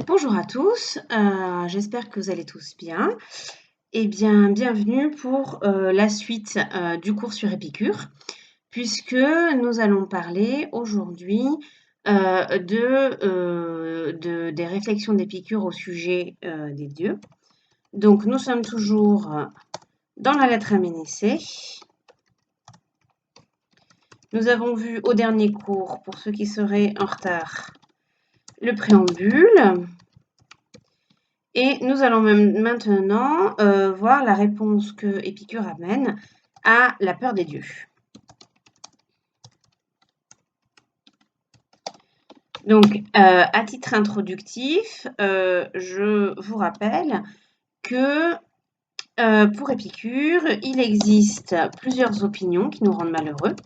Bonjour à tous, j'espère que vous allez tous bien. Eh bien, bienvenue pour la suite du cours sur Épicure, puisque nous allons parler aujourd'hui des réflexions d'Épicure au sujet des dieux. Donc, nous sommes toujours dans la lettre à Ménécée. Nous avons vu au dernier cours, pour ceux qui seraient en retard, le préambule. Et nous allons maintenant voir la réponse que Épicure amène à la peur des dieux. Donc, à titre introductif, je vous rappelle que pour Épicure, il existe plusieurs opinions qui nous rendent malheureux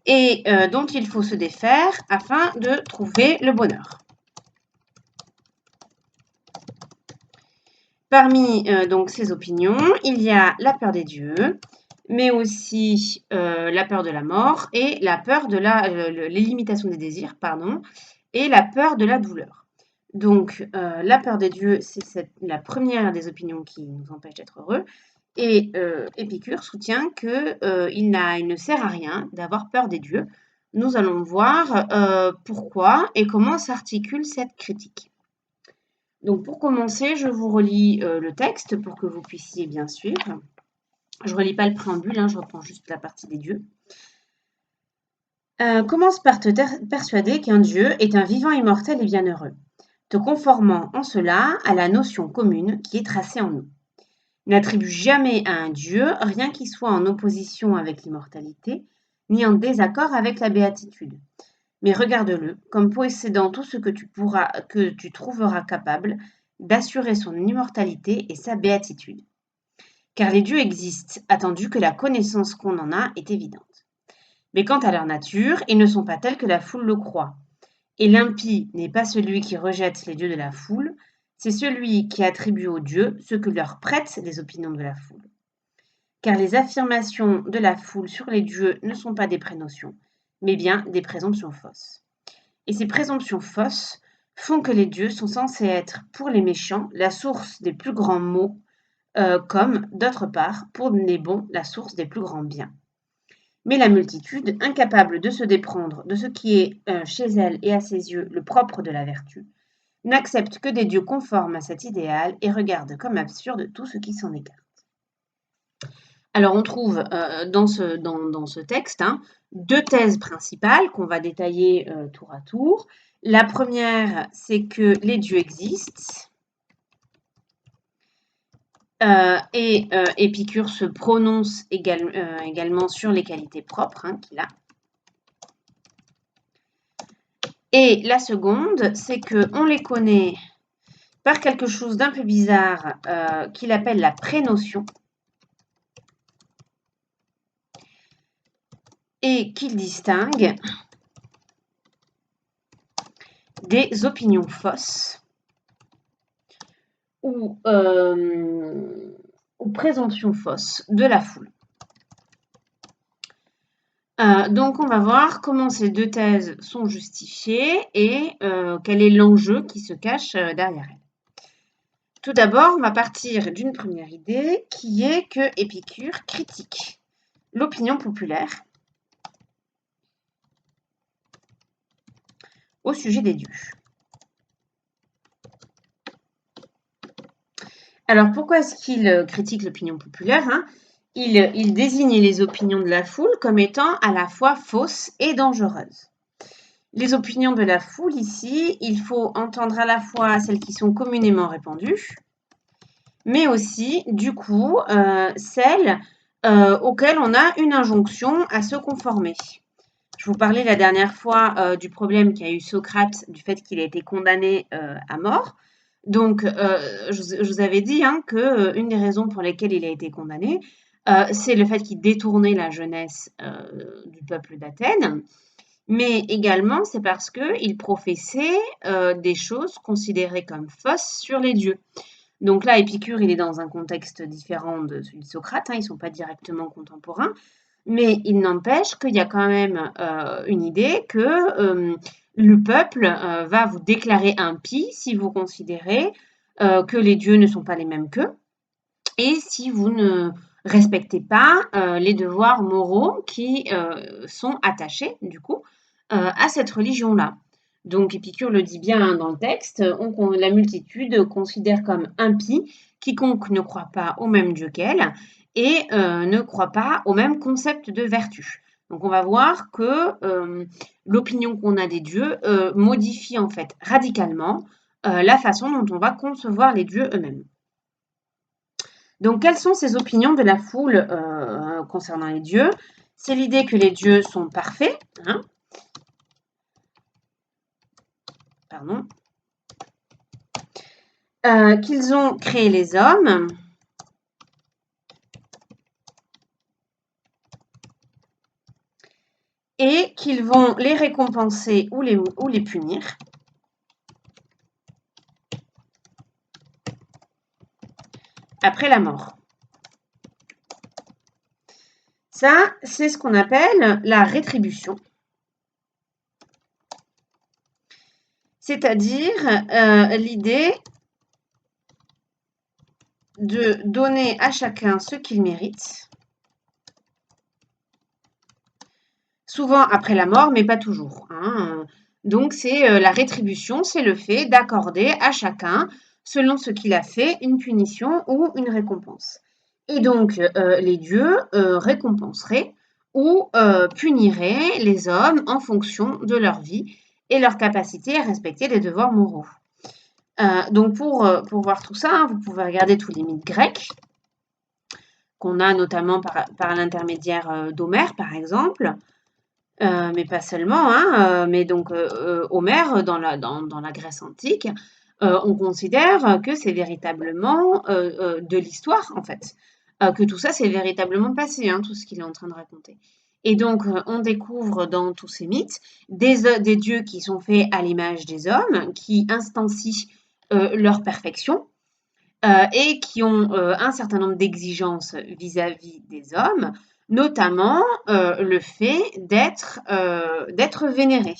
et dont il faut se défaire afin de trouver le bonheur. Parmi donc ces opinions, il y a la peur des dieux, mais aussi la peur de la mort et la peur de les limitations des désirs, pardon, et la peur de la douleur. Donc, la peur des dieux, c'est la première des opinions qui nous empêche d'être heureux. Et Épicure soutient qu'il ne sert à rien d'avoir peur des dieux. Nous allons voir pourquoi et comment s'articule cette critique. Donc, pour commencer, je vous relis le texte pour que vous puissiez bien suivre. Je ne relis pas le préambule, je reprends juste la partie des dieux. Commence par te persuader qu'un dieu est un vivant immortel et bienheureux, te conformant en cela à la notion commune qui est tracée en nous. N'attribue jamais à un dieu rien qui soit en opposition avec l'immortalité, ni en désaccord avec la béatitude. Mais regarde-le comme possédant tout ce que tu trouveras capable d'assurer son immortalité et sa béatitude. Car les dieux existent, attendu que la connaissance qu'on en a est évidente. Mais quant à leur nature, ils ne sont pas tels que la foule le croit. Et l'impie n'est pas celui qui rejette les dieux de la foule, c'est celui qui attribue aux dieux ce que leur prêtent les opinions de la foule. Car les affirmations de la foule sur les dieux ne sont pas des prénotions, mais bien des présomptions fausses. Et ces présomptions fausses font que les dieux sont censés être, pour les méchants, la source des plus grands maux, comme, d'autre part, pour les bons, la source des plus grands biens. Mais la multitude, incapable de se déprendre de ce qui est chez elle et à ses yeux le propre de la vertu, n'accepte que des dieux conformes à cet idéal et regarde comme absurde tout ce qui s'en écarte. Alors on trouve dans ce texte deux thèses principales qu'on va détailler tour à tour. La première, c'est que les dieux existent. Et Épicure se prononce également sur les qualités propres qu'il a. Et la seconde, c'est qu'on les connaît par quelque chose d'un peu bizarre qu'il appelle la prénotion et qu'il distingue des opinions fausses ou présomptions fausses de la foule. Donc, on va voir comment ces deux thèses sont justifiées et quel est l'enjeu qui se cache derrière elles. Tout d'abord, on va partir d'une première idée qui est que Épicure critique l'opinion populaire au sujet des dieux. Alors, pourquoi est-ce qu'il critique l'opinion populaire il désigne les opinions de la foule comme étant à la fois fausses et dangereuses. Les opinions de la foule, ici, il faut entendre à la fois celles qui sont communément répandues, mais aussi, du coup, celles auxquelles on a une injonction à se conformer. Je vous parlais la dernière fois du problème qu'a eu Socrate, du fait qu'il a été condamné à mort. Donc, je vous avais dit qu'une des raisons pour lesquelles il a été condamné, c'est le fait qu'il détournait la jeunesse du peuple d'Athènes, mais également c'est parce qu'il professait des choses considérées comme fausses sur les dieux. Donc là, Épicure, il est dans un contexte différent de celui de Socrate, ils ne sont pas directement contemporains, mais il n'empêche qu'il y a quand même une idée que le peuple va vous déclarer impie si vous considérez que les dieux ne sont pas les mêmes qu'eux et si vous ne respectez pas les devoirs moraux qui sont attachés, du coup, à cette religion-là. Donc Épicure le dit bien dans le texte, la multitude considère comme impie quiconque ne croit pas au même Dieu qu'elle et ne croit pas au même concept de vertu. Donc on va voir que l'opinion qu'on a des dieux modifie en fait radicalement la façon dont on va concevoir les dieux eux-mêmes. Donc quelles sont ces opinions de la foule concernant les dieux? C'est l'idée que les dieux sont parfaits, hein, pardon, qu'ils ont créé les hommes et qu'ils vont les récompenser ou les punir. Après la mort. Ça, c'est ce qu'on appelle la rétribution. C'est-à-dire l'idée de donner à chacun ce qu'il mérite. Souvent après la mort, mais pas toujours, hein. Donc c'est la rétribution, c'est le fait d'accorder à chacun, selon ce qu'il a fait, une punition ou une récompense. Et donc les dieux récompenseraient ou puniraient les hommes en fonction de leur vie et leur capacité à respecter les devoirs moraux. Donc pour voir tout ça, hein, vous pouvez regarder tous les mythes grecs qu'on a notamment par l'intermédiaire d'Homère, par exemple. Mais pas seulement, hein, mais donc Homère, dans la Grèce antique, on considère que c'est véritablement de l'histoire, en fait, que tout ça s'est véritablement passé, hein, tout ce qu'il est en train de raconter. Et donc, on découvre dans tous ces mythes des dieux qui sont faits à l'image des hommes, qui instancient leur perfection, et qui ont un certain nombre d'exigences vis-à-vis des hommes, notamment le fait d'être vénéré.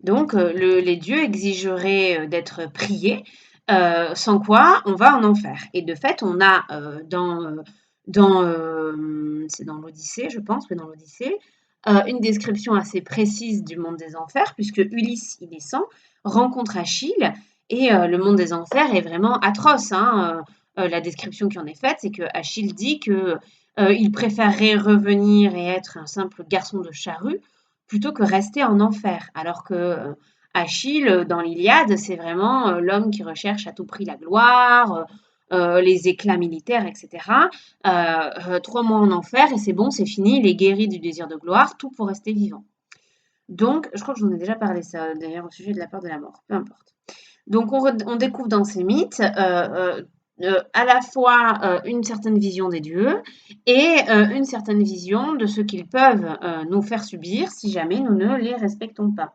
Donc les dieux exigeraient d'être priés, sans quoi on va en enfer. Et de fait, on a c'est dans l'Odyssée, je pense, mais dans l'Odyssée, une description assez précise du monde des enfers, puisque Ulysse, il descend, rencontre Achille, et le monde des enfers est vraiment atroce, hein. La description qui en est faite, c'est que Achille dit que il préférerait revenir et être un simple garçon de charrue plutôt que rester en enfer. Alors que Achille, dans l'Iliade, c'est vraiment l'homme qui recherche à tout prix la gloire, les éclats militaires, etc. 3 mois en enfer et c'est bon, c'est fini, il est guéri du désir de gloire, tout pour rester vivant. Donc, je crois que j'en ai déjà parlé ça, d'ailleurs, au sujet de la peur de la mort, peu importe. Donc, on découvre dans ces mythes à la fois une certaine vision des dieux et une certaine vision de ce qu'ils peuvent nous faire subir si jamais nous ne les respectons pas.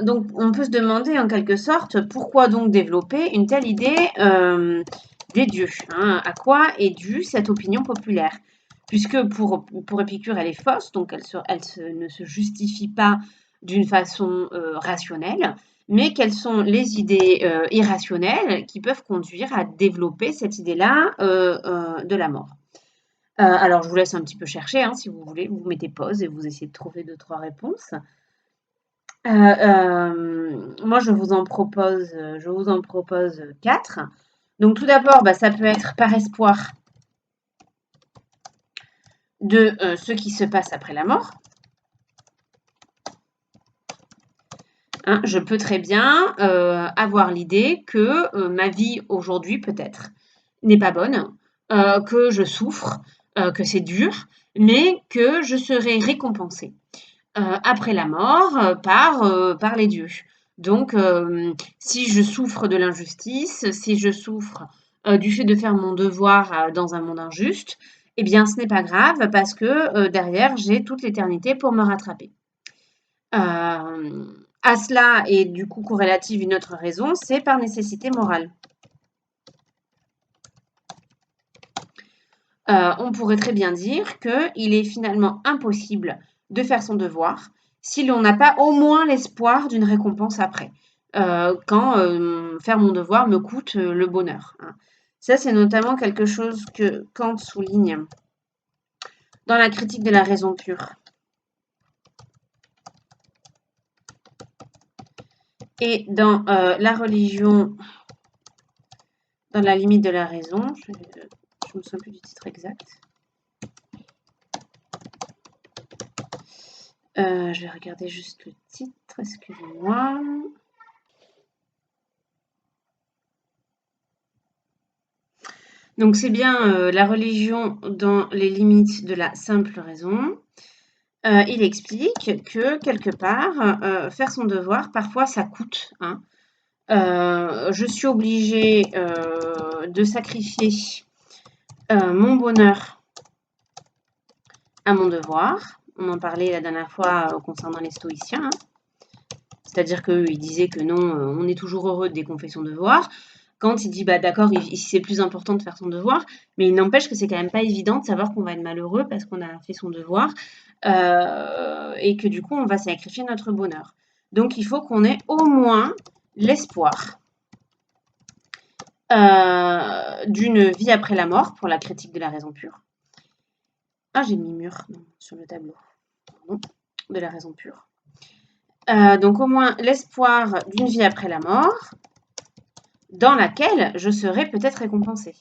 Donc, on peut se demander en quelque sorte pourquoi donc développer une telle idée des dieux, hein, à quoi est due cette opinion populaire? Puisque pour Épicure, elle est fausse, donc ne se justifie pas d'une façon rationnelle, mais quelles sont les idées irrationnelles qui peuvent conduire à développer cette idée-là de la mort? Alors, je vous laisse un petit peu chercher, hein, si vous voulez, vous mettez pause et vous essayez de trouver 2-3 réponses. Moi, je vous en propose 4. Donc, tout d'abord, bah, ça peut être par espoir de ce qui se passe après la mort. Hein, je peux très bien avoir l'idée que ma vie aujourd'hui, peut-être, n'est pas bonne, que je souffre, que c'est dur, mais que je serai récompensée après la mort par les dieux. Donc, si je souffre de l'injustice, si je souffre du fait de faire mon devoir dans un monde injuste, eh bien, ce n'est pas grave parce que derrière, j'ai toute l'éternité pour me rattraper. À cela est du coup corrélative une autre raison, c'est par nécessité morale. on pourrait très bien dire qu'il est finalement impossible de faire son devoir si l'on n'a pas au moins l'espoir d'une récompense après, quand faire mon devoir me coûte le bonheur, hein. Ça, c'est notamment quelque chose que Kant souligne dans la critique de la raison pure. Et dans la religion, dans la limite de la raison, je ne me souviens plus du titre exact. Je vais regarder juste le titre, excusez-moi. Donc c'est bien la religion dans les limites de la simple raison. Il explique que quelque part, faire son devoir, parfois ça coûte, hein. Je suis obligée de sacrifier mon bonheur à mon devoir. On en parlait la dernière fois concernant les stoïciens, hein. C'est-à-dire qu'eux, ils disaient que non, on est toujours heureux dès qu'on fait son devoir. Kant, il dit, bah d'accord, c'est plus important de faire son devoir, mais il n'empêche que c'est quand même pas évident de savoir qu'on va être malheureux parce qu'on a fait son devoir et que du coup, on va sacrifier notre bonheur. Donc, il faut qu'on ait au moins l'espoir d'une vie après la mort, pour la critique de la raison pure. Ah, j'ai mis mur sur le tableau. Pardon, de la raison pure. Donc, au moins l'espoir d'une vie après la mort, dans laquelle je serai peut-être récompensée.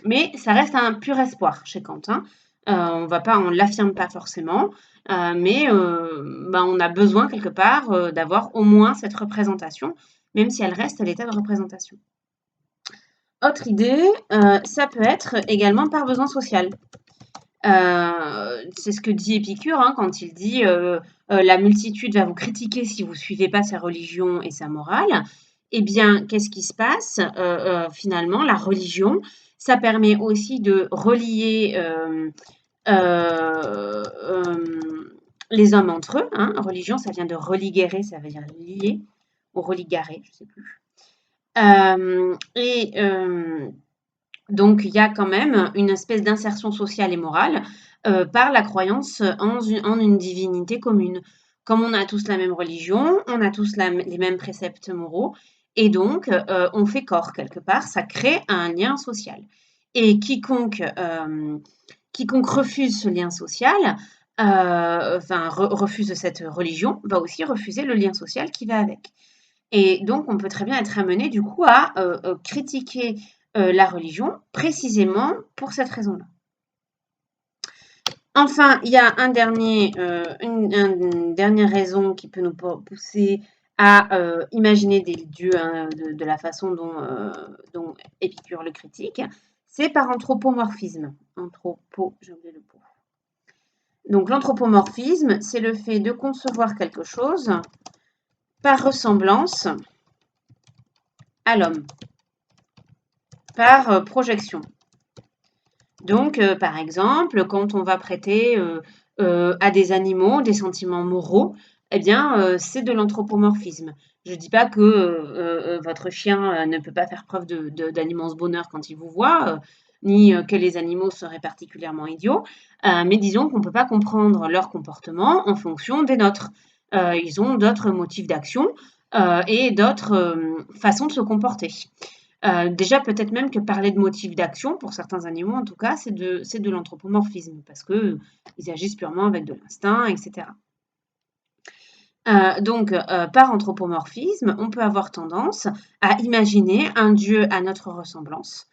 Mais ça reste un pur espoir chez Kant, hein. On ne l'affirme pas forcément, mais on a besoin quelque part d'avoir au moins cette représentation, même si elle reste à l'état de représentation. Autre idée, ça peut être également par besoin social. C'est ce que dit Épicure, hein, quand il dit la multitude va vous critiquer si vous ne suivez pas sa religion et sa morale. Eh bien, qu'est-ce qui se passe finalement, la religion, ça permet aussi de relier les hommes entre eux, hein. Religion, ça vient de religere, ça veut dire lier, ou religarer, je ne sais plus. Donc, il y a quand même une espèce d'insertion sociale et morale par la croyance en une divinité commune. Comme on a tous la même religion, on a tous les mêmes préceptes moraux, et donc on fait corps quelque part, ça crée un lien social. Et quiconque refuse ce lien social, refuse cette religion, va aussi refuser le lien social qui va avec. Et donc, on peut très bien être amené du coup à critiquer la religion précisément pour cette raison-là. Enfin, il y a une dernière raison qui peut nous pousser à imaginer des dieux, hein, de la façon dont Épicure le critique, c'est par anthropomorphisme. J'ai oublié le mot. Donc l'anthropomorphisme, c'est le fait de concevoir quelque chose par ressemblance à l'homme, par projection. Donc, par exemple, quand on va prêter à des animaux des sentiments moraux, eh bien, c'est de l'anthropomorphisme. Je ne dis pas que votre chien ne peut pas faire preuve d'immense bonheur quand il vous voit, ni que les animaux seraient particulièrement idiots, mais disons qu'on ne peut pas comprendre leur comportement en fonction des nôtres. Ils ont d'autres motifs d'action et d'autres façons de se comporter. Déjà, peut-être même que parler de motifs d'action, pour certains animaux en tout cas, c'est de l'anthropomorphisme parce qu'ils agissent purement avec de l'instinct, etc. Donc, par anthropomorphisme, on peut avoir tendance à imaginer un Dieu à notre ressemblance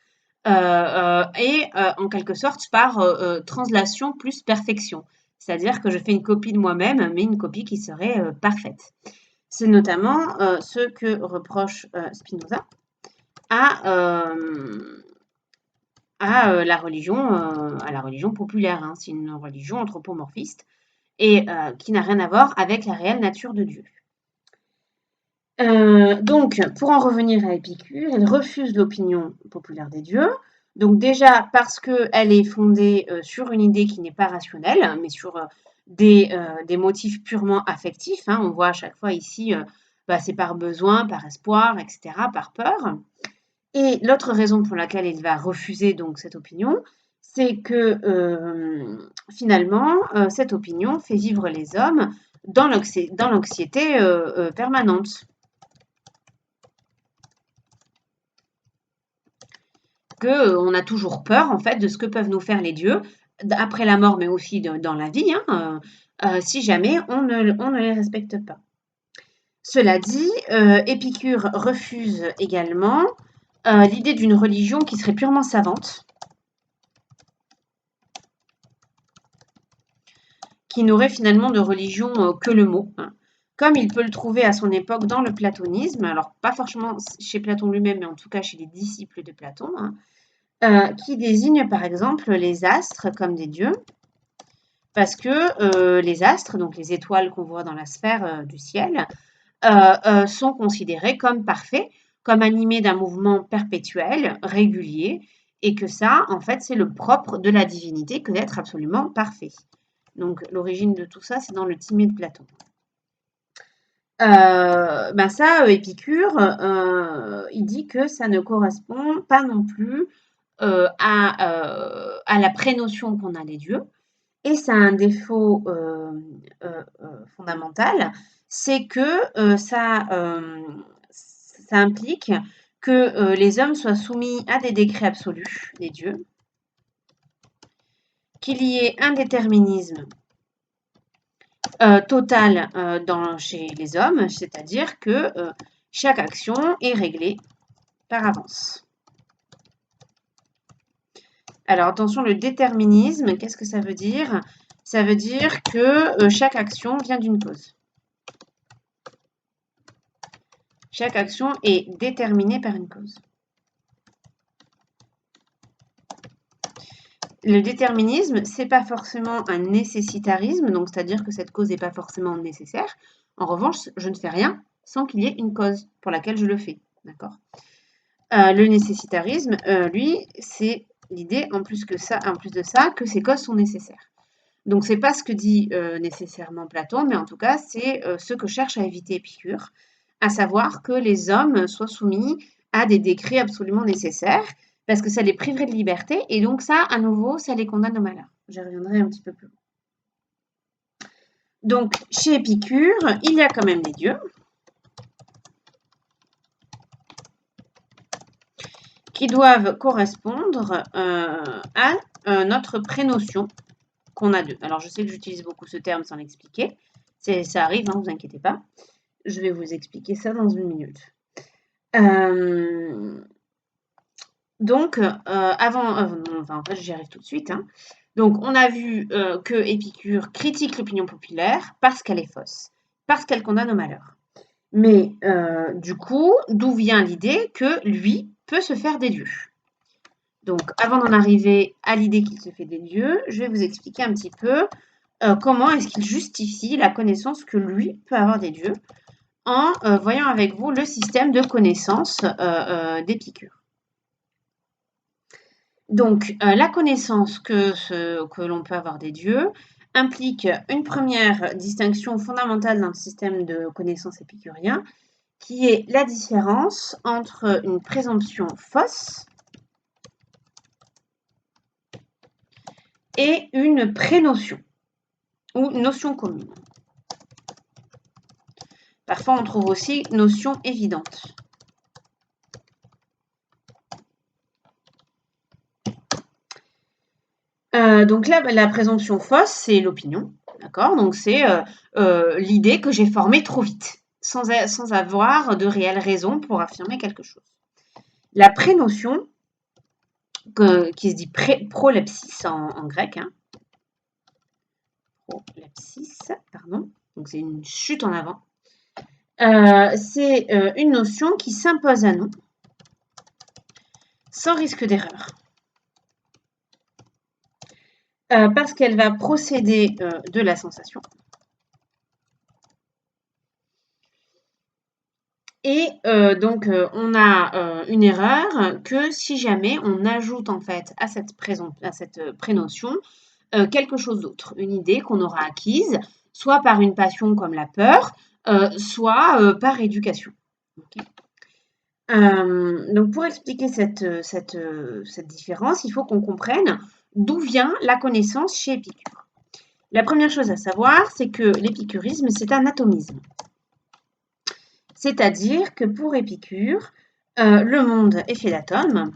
et en quelque sorte par translation plus perfection. C'est-à-dire que je fais une copie de moi-même, mais une copie qui serait parfaite. C'est notamment ce que reproche Spinoza à la religion populaire, hein. C'est une religion anthropomorphiste et qui n'a rien à voir avec la réelle nature de Dieu. Donc, pour en revenir à Épicure, il refuse l'opinion populaire des dieux. Donc déjà parce qu'elle est fondée sur une idée qui n'est pas rationnelle, mais sur des motifs purement affectifs, hein. On voit à chaque fois ici, c'est par besoin, par espoir, etc., par peur. Et l'autre raison pour laquelle il va refuser donc cette opinion, c'est que finalement, cette opinion fait vivre les hommes dans l'anxiété permanente. On a toujours peur en fait de ce que peuvent nous faire les dieux après la mort, mais aussi dans la vie, hein, si jamais on ne les respecte pas. Cela dit, Épicure refuse également l'idée d'une religion qui serait purement savante, qui n'aurait finalement de religion que le mot, hein, comme il peut le trouver à son époque dans le platonisme, alors pas forcément chez Platon lui-même, mais en tout cas chez les disciples de Platon, hein, qui désigne par exemple les astres comme des dieux, parce que les astres, donc les étoiles qu'on voit dans la sphère du ciel, sont considérés comme parfaits, comme animés d'un mouvement perpétuel, régulier, et que ça, en fait, c'est le propre de la divinité que d'être absolument parfait. Donc l'origine de tout ça, c'est dans le Timée de Platon. Épicure, il dit que ça ne correspond pas non plus à la prénotion qu'on a des dieux. Et ça a un défaut fondamental, c'est que ça implique que les hommes soient soumis à des décrets absolus des dieux, qu'il y ait un déterminisme total chez les hommes, c'est-à-dire que chaque action est réglée par avance. Alors attention, le déterminisme, qu'est-ce que ça veut dire? Ça veut dire que chaque action vient d'une cause. Chaque action est déterminée par une cause. Le déterminisme, c'est pas forcément un nécessitarisme, donc c'est-à-dire que cette cause n'est pas forcément nécessaire. En revanche, je ne fais rien sans qu'il y ait une cause pour laquelle je le fais. D'accord? Le nécessitarisme, lui, c'est l'idée, en plus de ça, que ces causes sont nécessaires. Donc c'est pas ce que dit nécessairement Platon, mais en tout cas, c'est ce que cherche à éviter Épicure, à savoir que les hommes soient soumis à des décrets absolument nécessaires, parce que ça les priverait de liberté, et donc ça, à nouveau, ça les condamne au malheur. J'y reviendrai un petit peu plus loin. Donc, chez Épicure, il y a quand même des dieux, qui doivent correspondre à notre prénotion qu'on a d'eux. Alors, je sais que j'utilise beaucoup ce terme sans l'expliquer. Ça arrive, hein, vous inquiétez pas. Je vais vous expliquer ça dans une minute. En fait, j'y arrive tout de suite. Hein. Donc, on a vu que Épicure critique l'opinion populaire parce qu'elle est fausse, parce qu'elle condamne au malheur. Mais du coup, d'où vient l'idée que lui peut se faire des dieux? Donc, avant d'en arriver à l'idée qu'il se fait des dieux, je vais vous expliquer un petit peu comment est-ce qu'il justifie la connaissance que lui peut avoir des dieux en voyant avec vous le système de connaissance d'Épicure. Donc, la connaissance que l'on peut avoir des dieux implique une première distinction fondamentale dans le système de connaissance épicurien, qui est la différence entre une présomption fausse et une prénotion, ou notion commune. Parfois, on trouve aussi notion évidente. Donc là, la présomption fausse, c'est l'opinion, d'accord? Donc c'est l'idée que j'ai formée trop vite, sans avoir de réelle raison pour affirmer quelque chose. La prénotion, qui se dit prolepsis en grec, hein, prolepsis, pardon, donc c'est une chute en avant, c'est une notion qui s'impose à nous, sans risque d'erreur. Parce qu'elle va procéder de la sensation. Et on a une erreur que si jamais on ajoute en fait à cette prénotion quelque chose d'autre, une idée qu'on aura acquise, soit par une passion comme la peur, soit par éducation. Okay. Donc pour expliquer cette différence, il faut qu'on comprenne d'où vient la connaissance chez Épicure. La première chose à savoir, c'est que l'épicurisme, c'est un atomisme. C'est-à-dire que pour Épicure, le monde est fait d'atomes,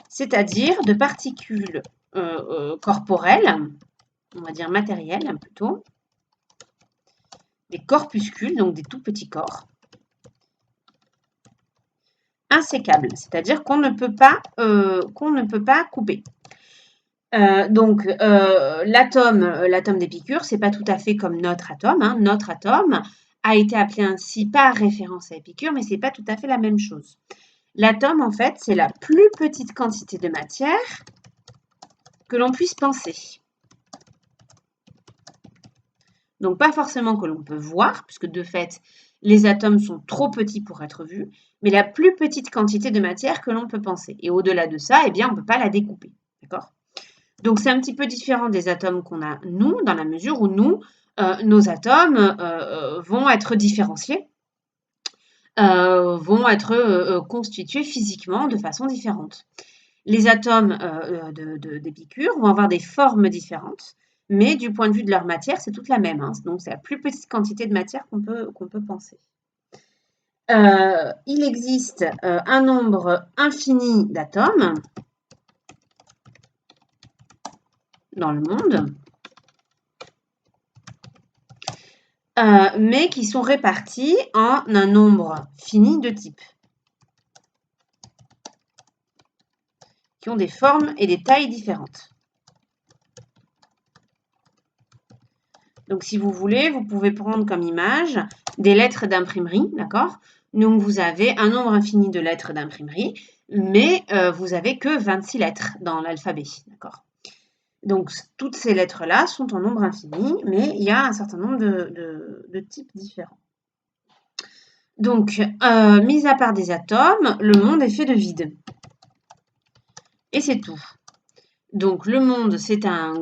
c'est-à-dire de particules corporelles, on va dire matérielles plutôt, des corpuscules, donc des tout petits corps, insécables, c'est-à-dire qu'on ne peut pas couper. L'atome d'Épicure, c'est pas tout à fait comme notre atome, hein. Notre atome a été appelé ainsi par référence à Épicure, mais c'est pas tout à fait la même chose. L'atome, en fait, c'est la plus petite quantité de matière que l'on puisse penser. Donc pas forcément que l'on peut voir, puisque de fait, les atomes sont trop petits pour être vus, mais la plus petite quantité de matière que l'on peut penser. Et au-delà de ça, eh bien, on ne peut pas la découper. D'accord ? Donc c'est un petit peu différent des atomes qu'on a nous, dans la mesure où nous, nos atomes vont être différenciés, vont être constitués physiquement de façon différente. Les atomes d'Épicure vont avoir des formes différentes, mais du point de vue de leur matière, c'est toute la même, hein. Donc c'est la plus petite quantité de matière qu'on peut penser. Il existe un nombre infini d'atomes dans le monde, mais qui sont répartis en un nombre fini de types, qui ont des formes et des tailles différentes. Donc, si vous voulez, vous pouvez prendre comme image des lettres d'imprimerie, d'accord? Donc, vous avez un nombre infini de lettres d'imprimerie, mais vous n'avez que 26 lettres dans l'alphabet, d'accord? Donc, toutes ces lettres-là sont en nombre infini, mais il y a un certain nombre de types différents. Donc, mis à part des atomes, le monde est fait de vide. Et c'est tout. Donc, le monde, c'est un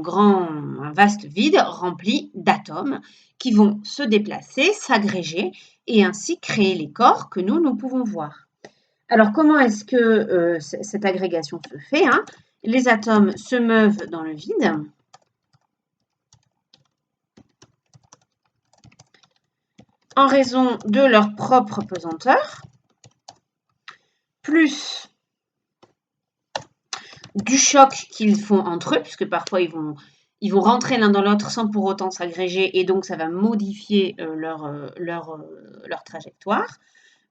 vaste vide rempli d'atomes qui vont se déplacer, s'agréger et ainsi créer les corps que nous pouvons voir. Alors, comment est-ce que cette agrégation se fait, hein? Les atomes se meuvent dans le vide. En raison de leur propre pesanteur, plus du choc qu'ils font entre eux, puisque parfois ils vont rentrer l'un dans l'autre sans pour autant s'agréger, et donc ça va modifier leur trajectoire,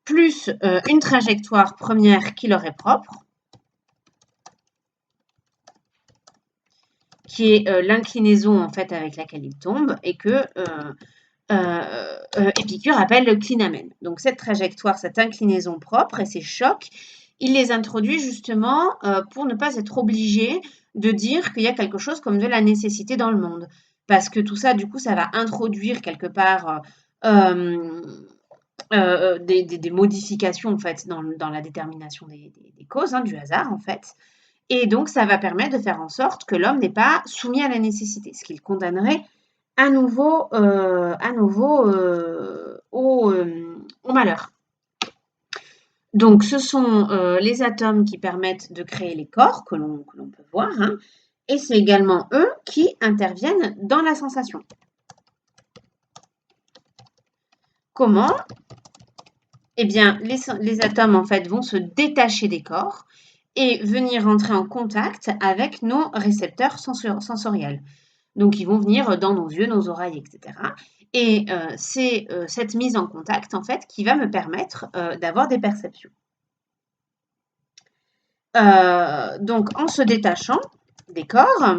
plus une trajectoire première qui leur est propre, qui est l'inclinaison en fait avec laquelle ils tombent, et que Épicure appelle le clinamen. Donc cette trajectoire, cette inclinaison propre et ces chocs, il les introduit justement pour ne pas être obligé de dire qu'il y a quelque chose comme de la nécessité dans le monde. Parce que tout ça, du coup, ça va introduire quelque part des modifications en fait dans la détermination des causes, hein, du hasard en fait. Et donc ça va permettre de faire en sorte que l'homme n'est pas soumis à la nécessité, ce qui le condamnerait à nouveau au malheur. Donc ce sont les atomes qui permettent de créer les corps que l'on peut voir, hein, et c'est également eux qui interviennent dans la sensation. Comment? Eh bien, les atomes en fait vont se détacher des corps et venir entrer en contact avec nos récepteurs sensoriels. Donc, ils vont venir dans nos yeux, nos oreilles, etc. Et c'est cette mise en contact, en fait, qui va me permettre d'avoir des perceptions. Donc, en se détachant des corps,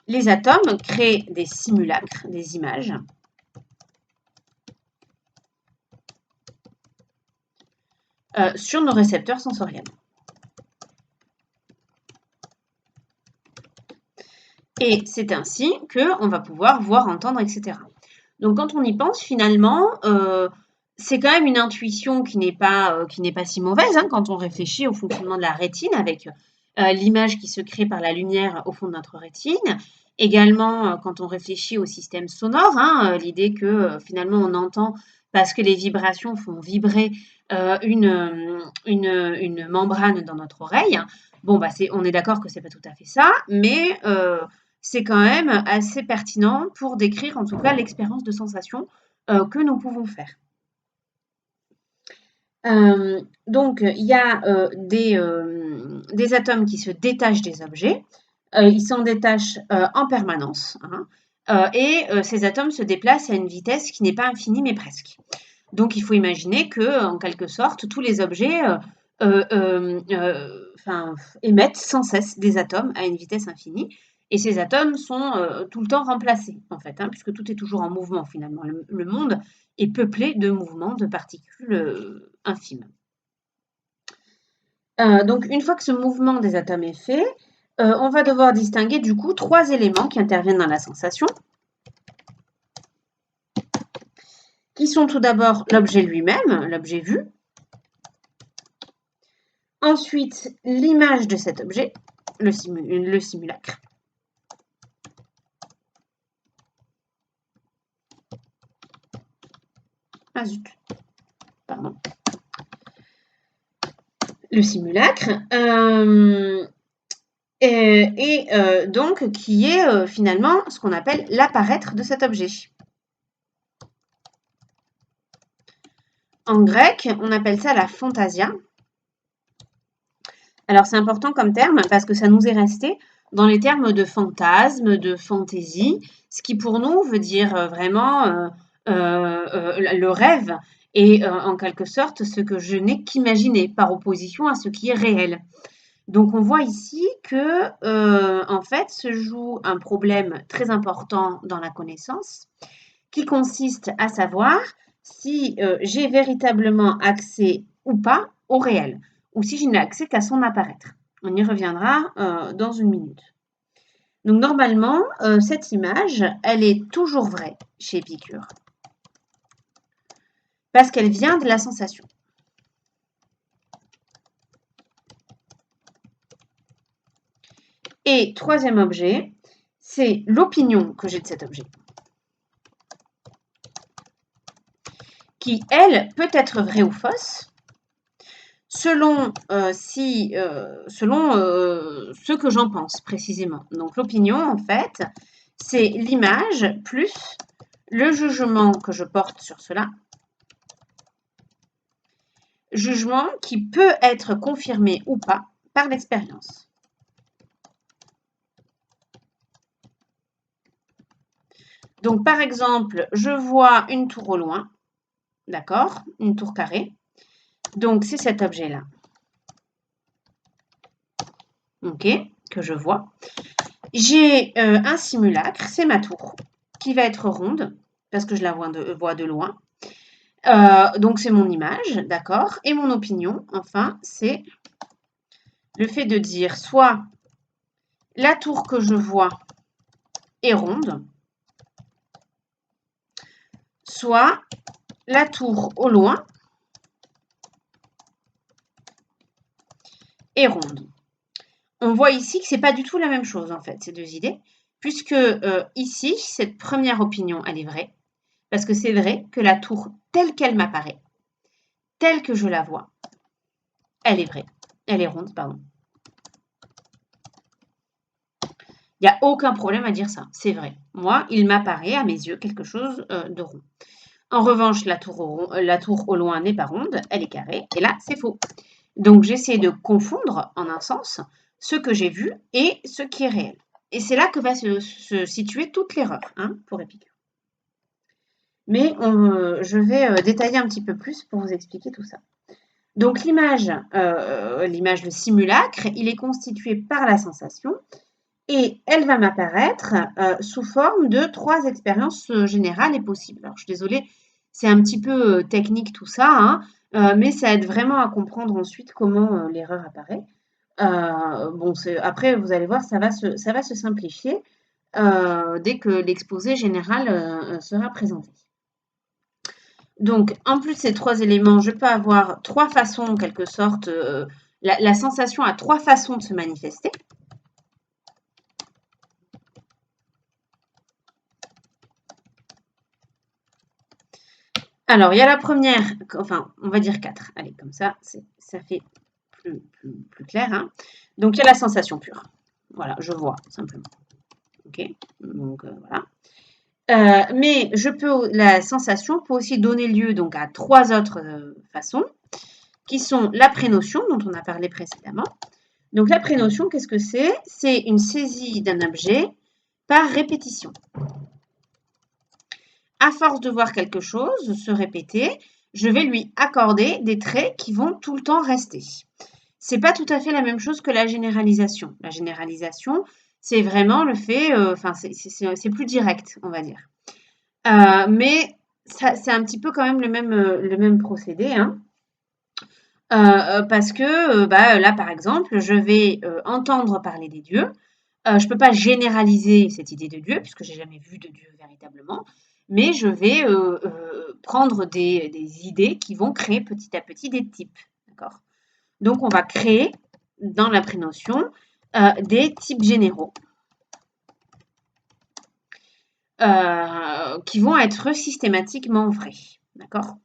les atomes créent des simulacres, des images, sur nos récepteurs sensoriels. Et c'est ainsi qu'on va pouvoir voir, entendre, etc. Donc quand on y pense, finalement, c'est quand même une intuition qui n'est pas si mauvaise, hein, quand on réfléchit au fonctionnement de la rétine avec l'image qui se crée par la lumière au fond de notre rétine. Également, quand on réfléchit au système sonore, hein, l'idée que finalement on entend parce que les vibrations font vibrer une membrane dans notre oreille. Bon, bah, on est d'accord que c'est pas tout à fait ça, mais c'est quand même assez pertinent pour décrire en tout cas l'expérience de sensation que nous pouvons faire. Donc, il y a des atomes qui se détachent des objets. Ils s'en détachent en permanence, hein, et ces atomes se déplacent à une vitesse qui n'est pas infinie, mais presque. Donc, il faut imaginer que, en quelque sorte, tous les objets émettent sans cesse des atomes à une vitesse infinie. Et ces atomes sont tout le temps remplacés, en fait, hein, puisque tout est toujours en mouvement, finalement. Le monde est peuplé de mouvements, de particules infimes. Donc, une fois que ce mouvement des atomes est fait, on va devoir distinguer du coup 3 éléments qui interviennent dans la sensation, qui sont tout d'abord l'objet lui-même, l'objet vu, ensuite l'image de cet objet, le simulacre, ah zut, pardon, le simulacre, donc qui est finalement ce qu'on appelle l'apparaître de cet objet. En grec, on appelle ça la fantasia. Alors c'est important comme terme parce que ça nous est resté dans les termes de fantasme, de fantaisie, ce qui pour nous veut dire vraiment le rêve et en quelque sorte ce que je n'ai qu'imaginé par opposition à ce qui est réel. Donc on voit ici que en fait se joue un problème très important dans la connaissance qui consiste à savoir si j'ai véritablement accès ou pas au réel, ou si je n'ai accès qu'à son apparaître. On y reviendra dans une minute. Donc normalement, cette image, elle est toujours vraie chez Épicure, parce qu'elle vient de la sensation. Et troisième objet, c'est l'opinion que j'ai de cet objet, qui, elle, peut être vraie ou fausse, selon ce que j'en pense précisément. Donc l'opinion, en fait, c'est l'image plus le jugement que je porte sur cela. Jugement qui peut être confirmé ou pas par l'expérience. Donc par exemple, je vois une tour au loin, d'accord, une tour carrée. Donc c'est cet objet-là, ok, que je vois. J'ai un simulacre, c'est ma tour, qui va être ronde, parce que je la vois de loin. Donc c'est mon image, d'accord. Et mon opinion, enfin, c'est le fait de dire soit la tour que je vois est ronde, soit la tour au loin est ronde. On voit ici que ce n'est pas du tout la même chose, en fait, ces deux idées, puisque ici, cette première opinion, elle est vraie, parce que c'est vrai que la tour telle qu'elle m'apparaît, telle que je la vois, elle est vraie. Elle est ronde, pardon. Il n'y a aucun problème à dire ça, c'est vrai. Moi, il m'apparaît à mes yeux quelque chose de rond. En revanche, la tour au loin n'est pas ronde, elle est carrée, et là, c'est faux. Donc, j'essaie de confondre, en un sens, ce que j'ai vu et ce qui est réel. Et c'est là que va se situer toute l'erreur, hein, pour Épicure. Mais je vais détailler un petit peu plus pour vous expliquer tout ça. Donc, l'image, le simulacre, il est constitué par la sensation et elle va m'apparaître sous forme de 3 expériences générales et possibles. Alors, je suis désolée, c'est un petit peu technique tout ça, hein, mais ça aide vraiment à comprendre ensuite comment l'erreur apparaît. Après, vous allez voir, ça va se simplifier dès que l'exposé général sera présenté. Donc, en plus de ces 3 éléments, je peux avoir 3 façons, en quelque sorte, la sensation a 3 façons de se manifester. Alors, il y a la première, enfin, on va dire 4. Allez, comme ça fait plus clair, hein. Donc, il y a la sensation pure. Voilà, je vois, simplement. OK? Donc, voilà. Mais la sensation peut aussi donner lieu donc à 3 autres façons, qui sont la prénotion, dont on a parlé précédemment. Donc, la prénotion, qu'est-ce que c'est? C'est une saisie d'un objet par répétition. À force de voir quelque chose se répéter, je vais lui accorder des traits qui vont tout le temps rester. C'est pas tout à fait la même chose que la généralisation. La généralisation, c'est vraiment le fait, enfin, c'est plus direct, on va dire. Mais c'est un petit peu quand même le même procédé, hein. Parce que, bah, là, par exemple, je vais entendre parler des dieux. Je ne peux pas généraliser cette idée de Dieu, puisque j'ai jamais vu de Dieu véritablement, mais je vais prendre des idées qui vont créer petit à petit des types. D'accord? Donc, on va créer dans la prénotion des types généraux qui vont être systématiquement vrais. D'accord?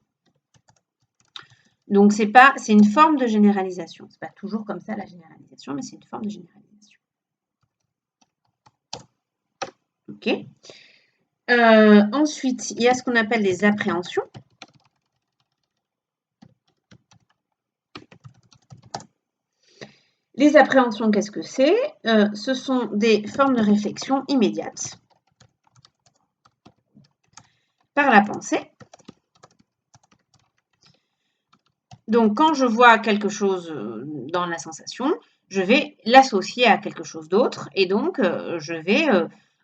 Donc, c'est une forme de généralisation. C'est pas toujours comme ça la généralisation, mais c'est une forme de généralisation. OK? Ensuite, il y a ce qu'on appelle les appréhensions. Les appréhensions, qu'est-ce que c'est? Ce sont des formes de réflexion immédiates par la pensée. Donc, quand je vois quelque chose dans la sensation, je vais l'associer à quelque chose d'autre et donc je vais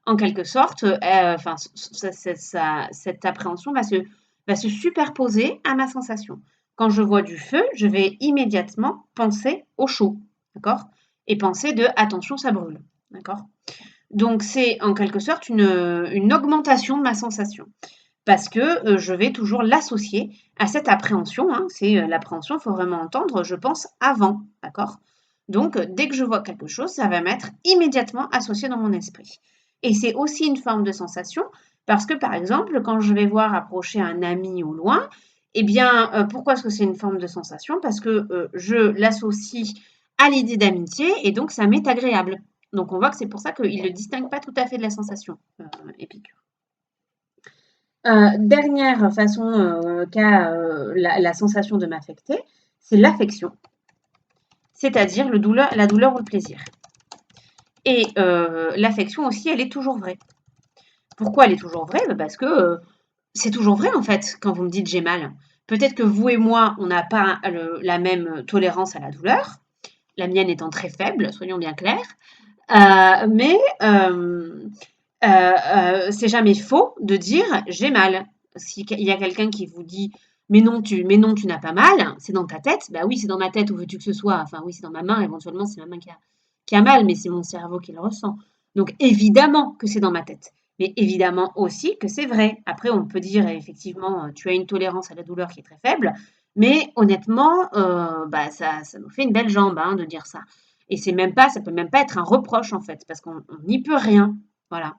en quelque sorte, enfin, cette appréhension va se superposer à ma sensation. Quand je vois du feu, je vais immédiatement penser au chaud, d'accord? Et penser de attention, ça brûle, d'accord? Donc, c'est en quelque sorte une augmentation de ma sensation parce que je vais toujours l'associer à cette appréhension, hein. C'est l'appréhension, il faut vraiment entendre, je pense avant, d'accord? Donc, dès que je vois quelque chose, ça va m'être immédiatement associé dans mon esprit. Et c'est aussi une forme de sensation parce que, par exemple, quand je vais voir approcher un ami au loin, eh bien, pourquoi est-ce que c'est une forme de sensation? Parce que je l'associe à l'idée d'amitié et donc ça m'est agréable. Donc, on voit que c'est pour ça qu'il ne le distingue pas tout à fait de la sensation, Épicure. Dernière façon qu'a la sensation de m'affecter, c'est l'affection, c'est-à-dire la douleur ou le plaisir. Et l'affection aussi, elle est toujours vraie. Pourquoi elle est toujours vraie? Parce que c'est toujours vrai en fait quand vous me dites j'ai mal. Peut-être que vous et moi, on n'a pas la même tolérance à la douleur, la mienne étant très faible, soyons bien clairs. Mais c'est jamais faux de dire j'ai mal. S'il y a quelqu'un qui vous dit mais non, tu n'as pas mal, c'est dans ta tête. Bah oui, c'est dans ma tête, où veux-tu que ce soit? Enfin, oui, c'est dans ma main, éventuellement, c'est ma main qui a mal, mais c'est mon cerveau qui le ressent. Donc, évidemment que c'est dans ma tête. Mais évidemment aussi que c'est vrai. Après, on peut dire effectivement, tu as une tolérance à la douleur qui est très faible, mais honnêtement, bah, ça nous fait une belle jambe hein, de dire ça. Et ça peut même pas être un reproche en fait, parce qu'on n'y peut rien. Voilà.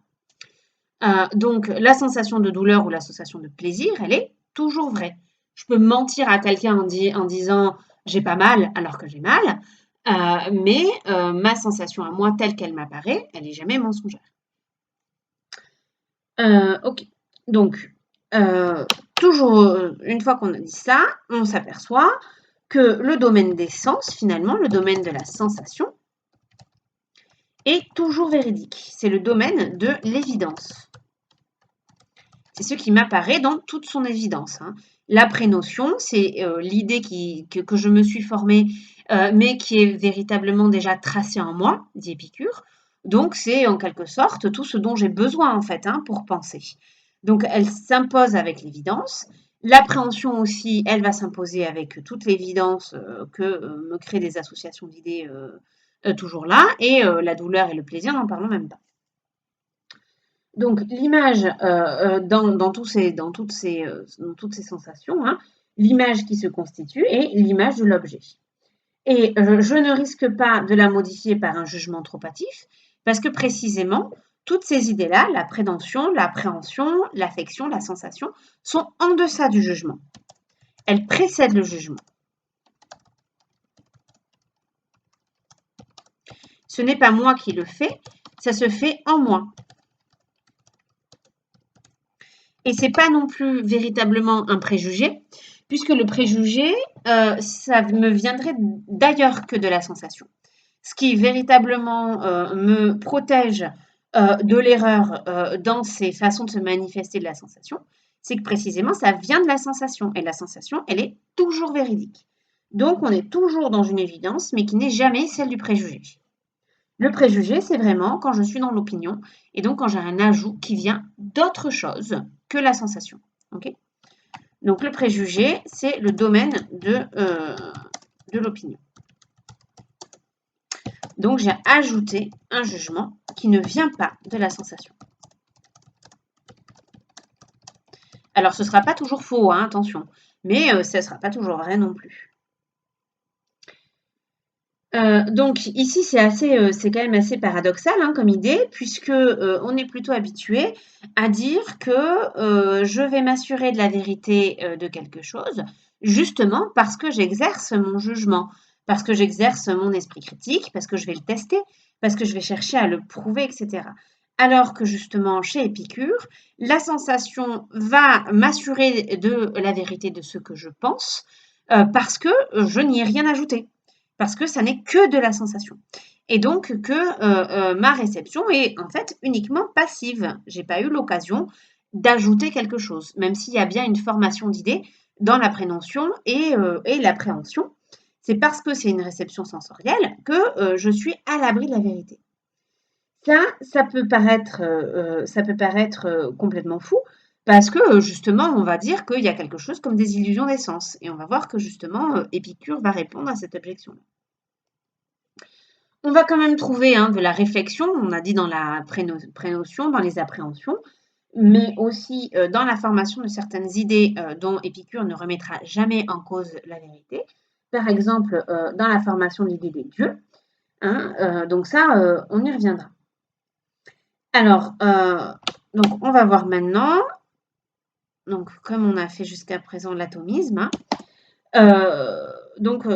Donc la sensation de douleur ou la sensation de plaisir, elle est toujours vraie. Je peux mentir à quelqu'un en disant j'ai pas mal alors que j'ai mal, mais ma sensation à moi telle qu'elle m'apparaît, elle est jamais mensongère. Ok. Donc toujours une fois qu'on a dit ça, on s'aperçoit que le domaine des sens, finalement, le domaine de la sensation, est toujours véridique. C'est le domaine de l'évidence. C'est ce qui m'apparaît dans toute son évidence, hein. La prénotion, c'est l'idée que je me suis formée, mais qui est véritablement déjà tracée en moi, dit Épicure. Donc, c'est en quelque sorte tout ce dont j'ai besoin, en fait, hein, pour penser. Donc, elle s'impose avec l'évidence. L'appréhension aussi, elle va s'imposer avec toute l'évidence que me créent des associations d'idées toujours là. Et la douleur et le plaisir, n'en parlons même pas. Donc l'image, dans toutes ces sensations, hein, l'image qui se constitue est l'image de l'objet. Et je ne risque pas de la modifier par un jugement trop hâtif, parce que précisément, Toutes ces idées-là, la prétention, l'appréhension, l'affection, la sensation, sont en deçà du jugement. Elles précèdent le jugement. Ce n'est pas moi qui le fais, ça se fait en moi. Et c'est pas non plus véritablement un préjugé, puisque le préjugé, ça me viendrait d'ailleurs que de la sensation. Ce qui véritablement me protège de l'erreur dans ces façons de se manifester de la sensation, c'est que précisément ça vient de la sensation. Et la sensation, elle est toujours véridique. Donc on est toujours dans une évidence, mais qui n'est jamais celle du préjugé. Le préjugé, c'est vraiment quand je suis dans l'opinion et donc quand j'ai un ajout qui vient d'autre chose que la sensation. Okay, donc le préjugé, c'est le domaine de l'opinion. Donc j'ai ajouté un jugement qui ne vient pas de la sensation. Alors ce ne sera pas toujours faux, hein, attention, mais ça ne sera pas toujours vrai non plus. Donc ici, c'est quand même assez paradoxal hein, comme idée, puisque on est plutôt habitué à dire que je vais m'assurer de la vérité de quelque chose, justement parce que j'exerce mon jugement, parce que j'exerce mon esprit critique, parce que je vais le tester, parce que je vais chercher à le prouver, etc. Alors que justement, chez Épicure, la sensation va m'assurer de la vérité de ce que je pense, parce que je n'y ai rien ajouté. Parce que ça n'est que de la sensation. Et donc que ma réception est en fait uniquement passive. J'ai pas eu l'occasion d'ajouter quelque chose, même s'il y a bien une formation d'idées dans la prénotion et l'appréhension. C'est parce que c'est une réception sensorielle que je suis à l'abri de la vérité. Ça peut paraître complètement fou, parce que justement, on va dire qu'il y a quelque chose comme des illusions des sens. Et on va voir que justement, Épicure va répondre à cette objection-là. On va quand même trouver hein, de la réflexion, on a dit dans la prénotion, dans les appréhensions, mais aussi dans la formation de certaines idées dont Épicure ne remettra jamais en cause la vérité. Par exemple, dans la formation de l'idée des dieux. Hein, donc ça, on y reviendra. Alors, donc on va voir maintenant, donc comme on a fait jusqu'à présent l'atomisme, donc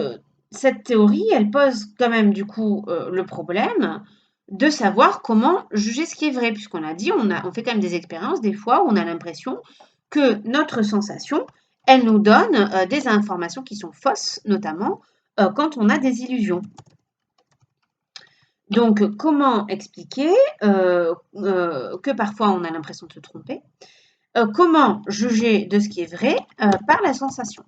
cette théorie, elle pose quand même du coup le problème de savoir comment juger ce qui est vrai, puisqu'on a dit, on fait quand même des expériences des fois où on a l'impression que notre sensation, elle nous donne des informations qui sont fausses, notamment quand on a des illusions. Donc, comment expliquer que parfois on a l'impression de se tromper? Comment juger de ce qui est vrai par la sensation?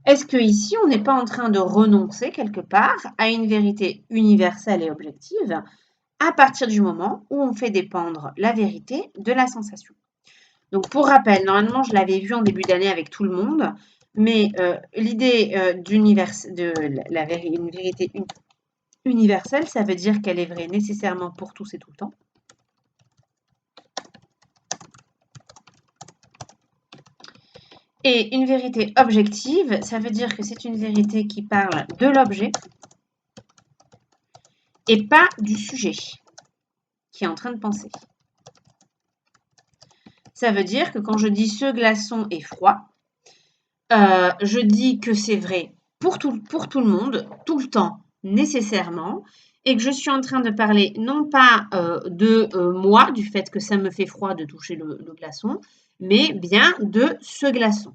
Est-ce que ici, on n'est pas en train de renoncer quelque part à une vérité universelle et objective à partir du moment où on fait dépendre la vérité de la sensation? Donc, pour rappel, normalement, je l'avais vu en début d'année avec tout le monde, mais l'idée une vérité universelle, ça veut dire qu'elle est vraie nécessairement pour tous et tout le temps. Et une vérité objective, ça veut dire que c'est une vérité qui parle de l'objet et pas du sujet qui est en train de penser. Ça veut dire que quand je dis ce glaçon est froid, je dis que c'est vrai pour tout le monde, tout le temps, nécessairement, et que je suis en train de parler non pas de moi, du fait que ça me fait froid de toucher le glaçon, mais bien de ce glaçon.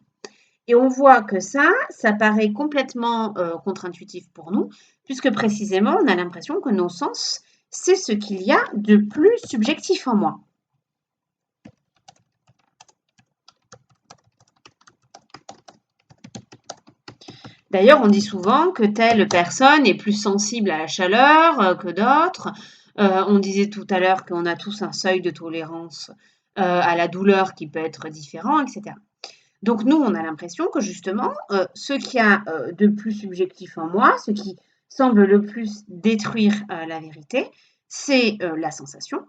Et on voit que ça paraît complètement contre-intuitif pour nous, puisque précisément, on a l'impression que nos sens, c'est ce qu'il y a de plus subjectif en moi. D'ailleurs, on dit souvent que telle personne est plus sensible à la chaleur que d'autres. On disait tout à l'heure qu'on a tous un seuil de tolérance à la douleur qui peut être différent, etc. Donc nous, on a l'impression que justement, ce qu'il y a de plus subjectif en moi, ce qui semble le plus détruire la vérité, c'est la sensation.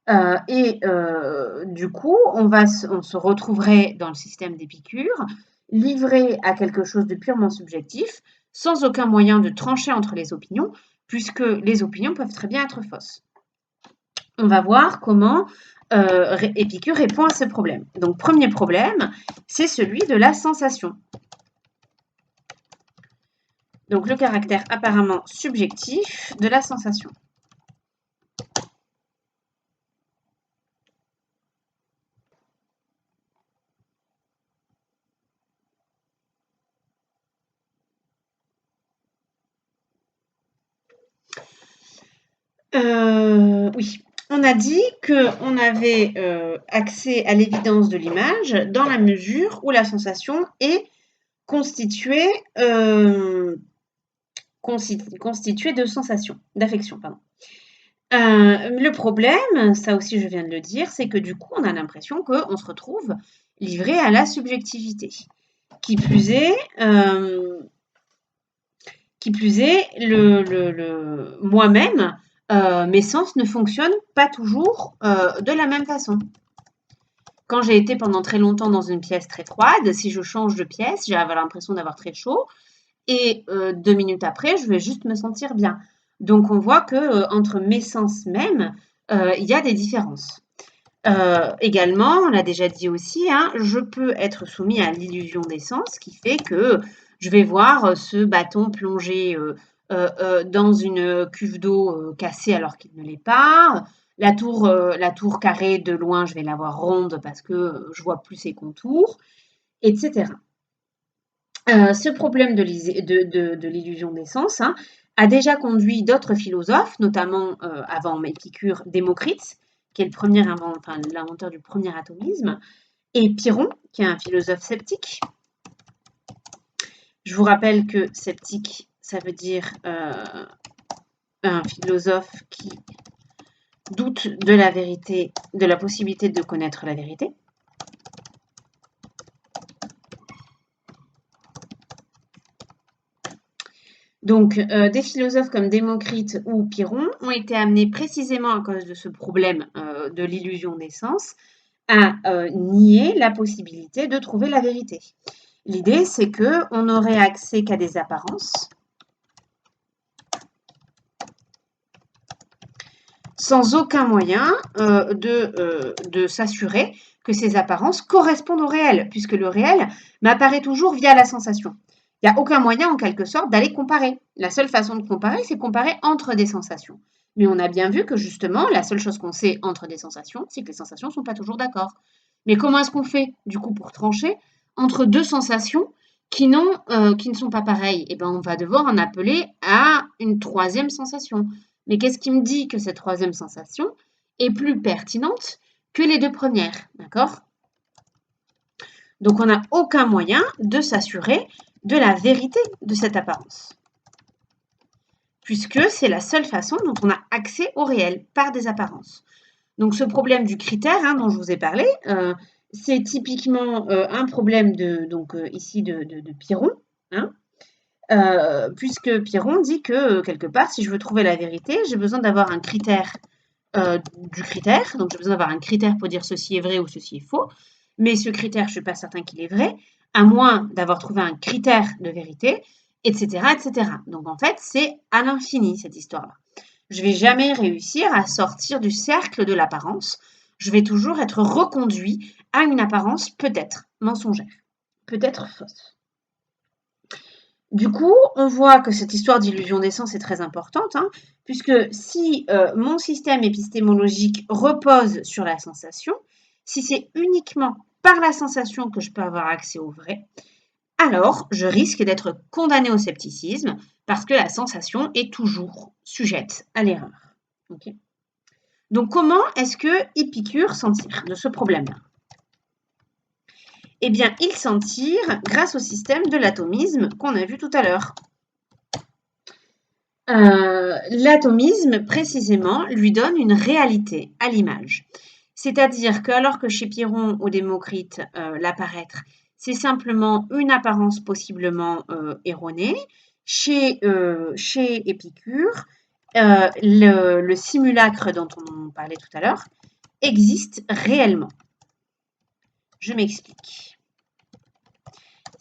Du coup, on se retrouverait dans le système d'Épicure, livré à quelque chose de purement subjectif, sans aucun moyen de trancher entre les opinions, puisque les opinions peuvent très bien être fausses. On va voir comment Épicure répond à ce problème. Donc, premier problème, c'est celui de la sensation. Donc, le caractère apparemment subjectif de la sensation. Oui, on a dit qu'on avait accès à l'évidence de l'image dans la mesure où la sensation est constituée de sensations, d'affections, pardon. Le problème, ça aussi je viens de le dire, c'est que du coup, on a l'impression qu'on se retrouve livré à la subjectivité. Qui plus est, moi-même, mes sens ne fonctionnent pas toujours de la même façon. Quand j'ai été pendant très longtemps dans une pièce très froide, si je change de pièce, j'ai l'impression d'avoir très chaud et 2 minutes après, je vais juste me sentir bien. Donc on voit que entre mes sens mêmes, il y a des différences. Également, on l'a déjà dit aussi, hein, je peux être soumis à l'illusion des sens qui fait que je vais voir ce bâton plongé dans une cuve d'eau cassée alors qu'il ne l'est pas. La tour carrée de loin, je vais la voir ronde parce que je vois plus ses contours, etc. Ce problème de l'illusion des sens hein, a déjà conduit d'autres philosophes, notamment avant Épicure, Démocrite, qui est l'inventeur du premier atomisme, et Pyrrhon, qui est un philosophe sceptique. Je vous rappelle que sceptique, ça veut dire un philosophe qui doute de la vérité, de la possibilité de connaître la vérité. Donc, des philosophes comme Démocrite ou Pyrrhon ont été amenés précisément à cause de ce problème de l'illusion des sens à nier la possibilité de trouver la vérité. L'idée, c'est qu'on n'aurait accès qu'à des apparences, sans aucun moyen de s'assurer que ces apparences correspondent au réel, puisque le réel m'apparaît toujours via la sensation. Il n'y a aucun moyen, en quelque sorte, d'aller comparer. La seule façon de comparer, c'est comparer entre des sensations. Mais on a bien vu que, justement, la seule chose qu'on sait entre des sensations, c'est que les sensations ne sont pas toujours d'accord. Mais comment est-ce qu'on fait, du coup, pour trancher entre deux sensations qui ne sont pas pareilles? Eh bien, on va devoir en appeler à une troisième sensation. Mais qu'est-ce qui me dit que cette troisième sensation est plus pertinente que les deux premières, d'accord? Donc, on n'a aucun moyen de s'assurer de la vérité de cette apparence, puisque c'est la seule façon dont on a accès au réel, par des apparences. Donc, ce problème du critère dont je vous ai parlé, c'est typiquement un problème ici de Pyrrhon, hein, puisque Pyrrhon dit que, quelque part, si je veux trouver la vérité, j'ai besoin d'avoir un critère du critère. Donc, j'ai besoin d'avoir un critère pour dire ceci est vrai ou ceci est faux. Mais ce critère, je ne suis pas certain qu'il est vrai, à moins d'avoir trouvé un critère de vérité, etc., etc. Donc, en fait, c'est à l'infini, cette histoire-là. Je ne vais jamais réussir à sortir du cercle de l'apparence. Je vais toujours être reconduit à une apparence peut-être mensongère, peut-être fausse. Du coup, on voit que cette histoire d'illusion des sens est très importante, hein, puisque si mon système épistémologique repose sur la sensation, si c'est uniquement par la sensation que je peux avoir accès au vrai, alors je risque d'être condamné au scepticisme parce que la sensation est toujours sujette à l'erreur. Okay. Donc, comment est-ce que Épicure s'en tire de ce problème-là? Eh bien, il s'en tire grâce au système de l'atomisme qu'on a vu tout à l'heure. L'atomisme, précisément, lui donne une réalité à l'image. C'est-à-dire qu'alors que chez Pyrrhon ou Démocrite, l'apparaître, c'est simplement une apparence possiblement erronée, chez Épicure, le simulacre dont on parlait tout à l'heure existe réellement. Je m'explique.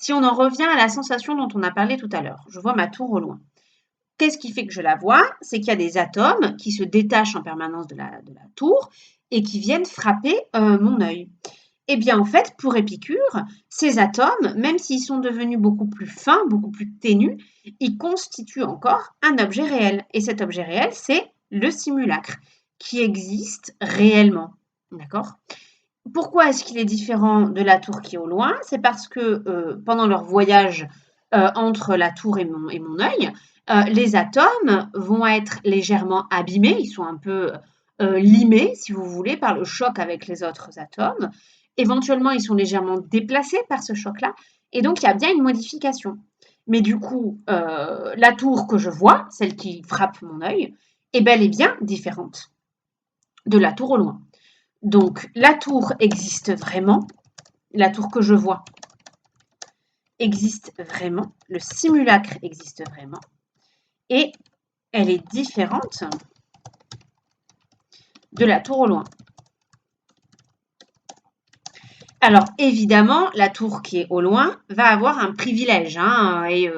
Si on en revient à la sensation dont on a parlé tout à l'heure, je vois ma tour au loin. Qu'est-ce qui fait que je la vois? C'est qu'il y a des atomes qui se détachent en permanence de la tour et qui viennent frapper mon œil. Eh bien, en fait, pour Épicure, ces atomes, même s'ils sont devenus beaucoup plus fins, beaucoup plus ténus, ils constituent encore un objet réel. Et cet objet réel, c'est le simulacre, qui existe réellement. D'accord? Pourquoi est-ce qu'il est différent de la tour qui est au loin? C'est parce que pendant leur voyage entre la tour et mon œil, les atomes vont être légèrement abîmés, ils sont un peu limés, si vous voulez, par le choc avec les autres atomes. Éventuellement, ils sont légèrement déplacés par ce choc-là, et donc il y a bien une modification. Mais du coup, la tour que je vois, celle qui frappe mon œil, est bel et bien différente de la tour au loin. Donc, la tour existe vraiment, la tour que je vois existe vraiment, le simulacre existe vraiment, et elle est différente de la tour au loin. Alors, évidemment, la tour qui est au loin va avoir un privilège et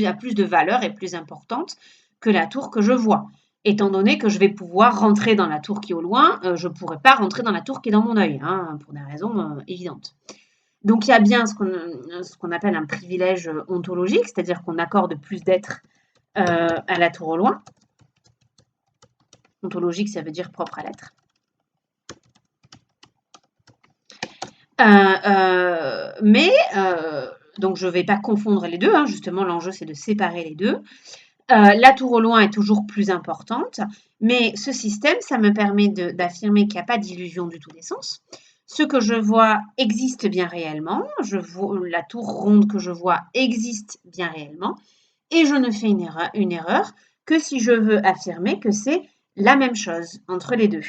a plus de valeur et plus importante que la tour que je vois. Étant donné que je vais pouvoir rentrer dans la tour qui est au loin, je ne pourrai pas rentrer dans la tour qui est dans mon œil, pour des raisons évidentes. Donc, il y a bien ce qu'on appelle un privilège ontologique, c'est-à-dire qu'on accorde plus d'être à la tour au loin. Ontologique, ça veut dire propre à l'être. Donc, je ne vais pas confondre les deux. Justement, l'enjeu, c'est de séparer les deux. La tour au loin est toujours plus importante, mais ce système, ça me permet d'affirmer qu'il n'y a pas d'illusion du tout des sens. Ce que je vois existe bien réellement. La tour ronde que je vois existe bien réellement. Et je ne fais une erreur que si je veux affirmer que c'est la même chose entre les deux.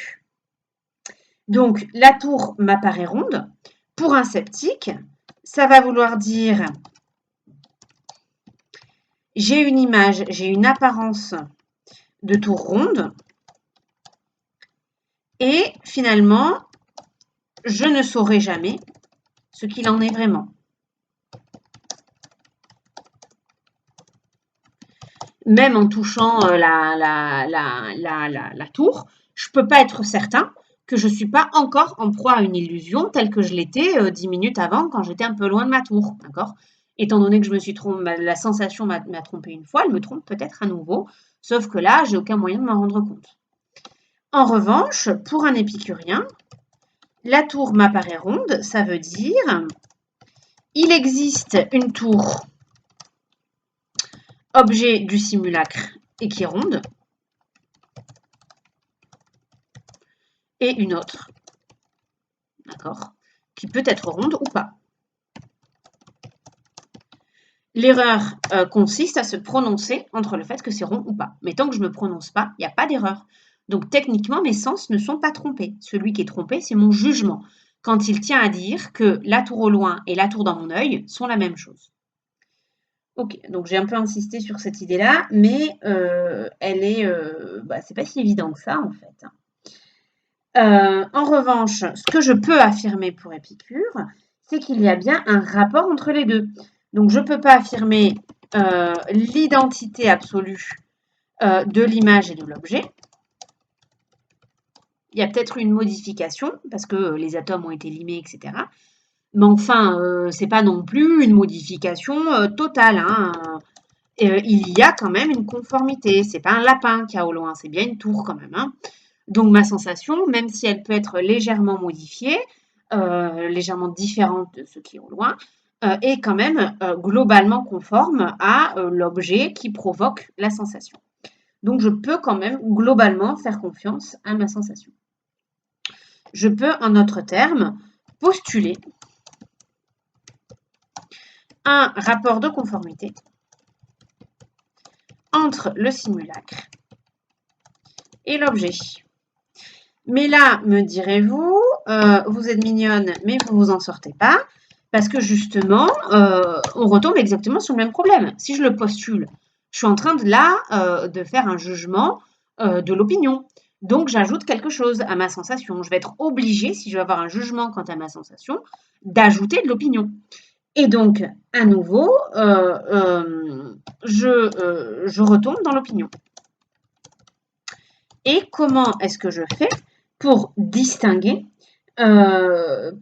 Donc, la tour m'apparaît ronde. Pour un sceptique, ça va vouloir dire j'ai une image, j'ai une apparence de tour ronde et finalement, je ne saurai jamais ce qu'il en est vraiment. Même en touchant la tour, je ne peux pas être certain que je ne suis pas encore en proie à une illusion telle que je l'étais 10 minutes avant quand j'étais un peu loin de ma tour. D'accord? Étant donné que je me suis trompée, la sensation m'a trompée une fois, elle me trompe peut-être à nouveau, sauf que là, j'ai aucun moyen de m'en rendre compte. En revanche, pour un épicurien, la tour m'apparaît ronde, ça veut dire il existe une tour objet du simulacre et qui est ronde, et une autre, d'accord, qui peut être ronde ou pas. L'erreur consiste à se prononcer entre le fait que c'est rond ou pas. Mais tant que je ne me prononce pas, il n'y a pas d'erreur. Donc techniquement, mes sens ne sont pas trompés. Celui qui est trompé, c'est mon jugement, quand il tient à dire que la tour au loin et la tour dans mon œil sont la même chose. Ok, donc j'ai un peu insisté sur cette idée-là, mais c'est pas si évident que ça en fait. En revanche, ce que je peux affirmer pour Épicure, c'est qu'il y a bien un rapport entre les deux. Donc je ne peux pas affirmer l'identité absolue de l'image et de l'objet. Il y a peut-être une modification parce que les atomes ont été limés, etc. Mais enfin, c'est pas non plus une modification totale. Il y a quand même une conformité. C'est pas un lapin qu'il y a au loin, c'est bien une tour quand même. Donc ma sensation, même si elle peut être légèrement modifiée, légèrement différente de ce qui est au loin, est quand même globalement conforme à l'objet qui provoque la sensation. Donc je peux quand même globalement faire confiance à ma sensation. Je peux, en d'autres termes, postuler un rapport de conformité entre le simulacre et l'objet. Mais là, me direz-vous, vous êtes mignonne, mais vous vous en sortez pas, parce que justement, on retombe exactement sur le même problème. Si je le postule, je suis en train de faire un jugement de l'opinion. Donc, j'ajoute quelque chose à ma sensation. Je vais être obligée, si je veux avoir un jugement quant à ma sensation, d'ajouter de l'opinion. Et donc, à nouveau, je retombe dans l'opinion. Et comment est-ce que je fais pour distinguer, une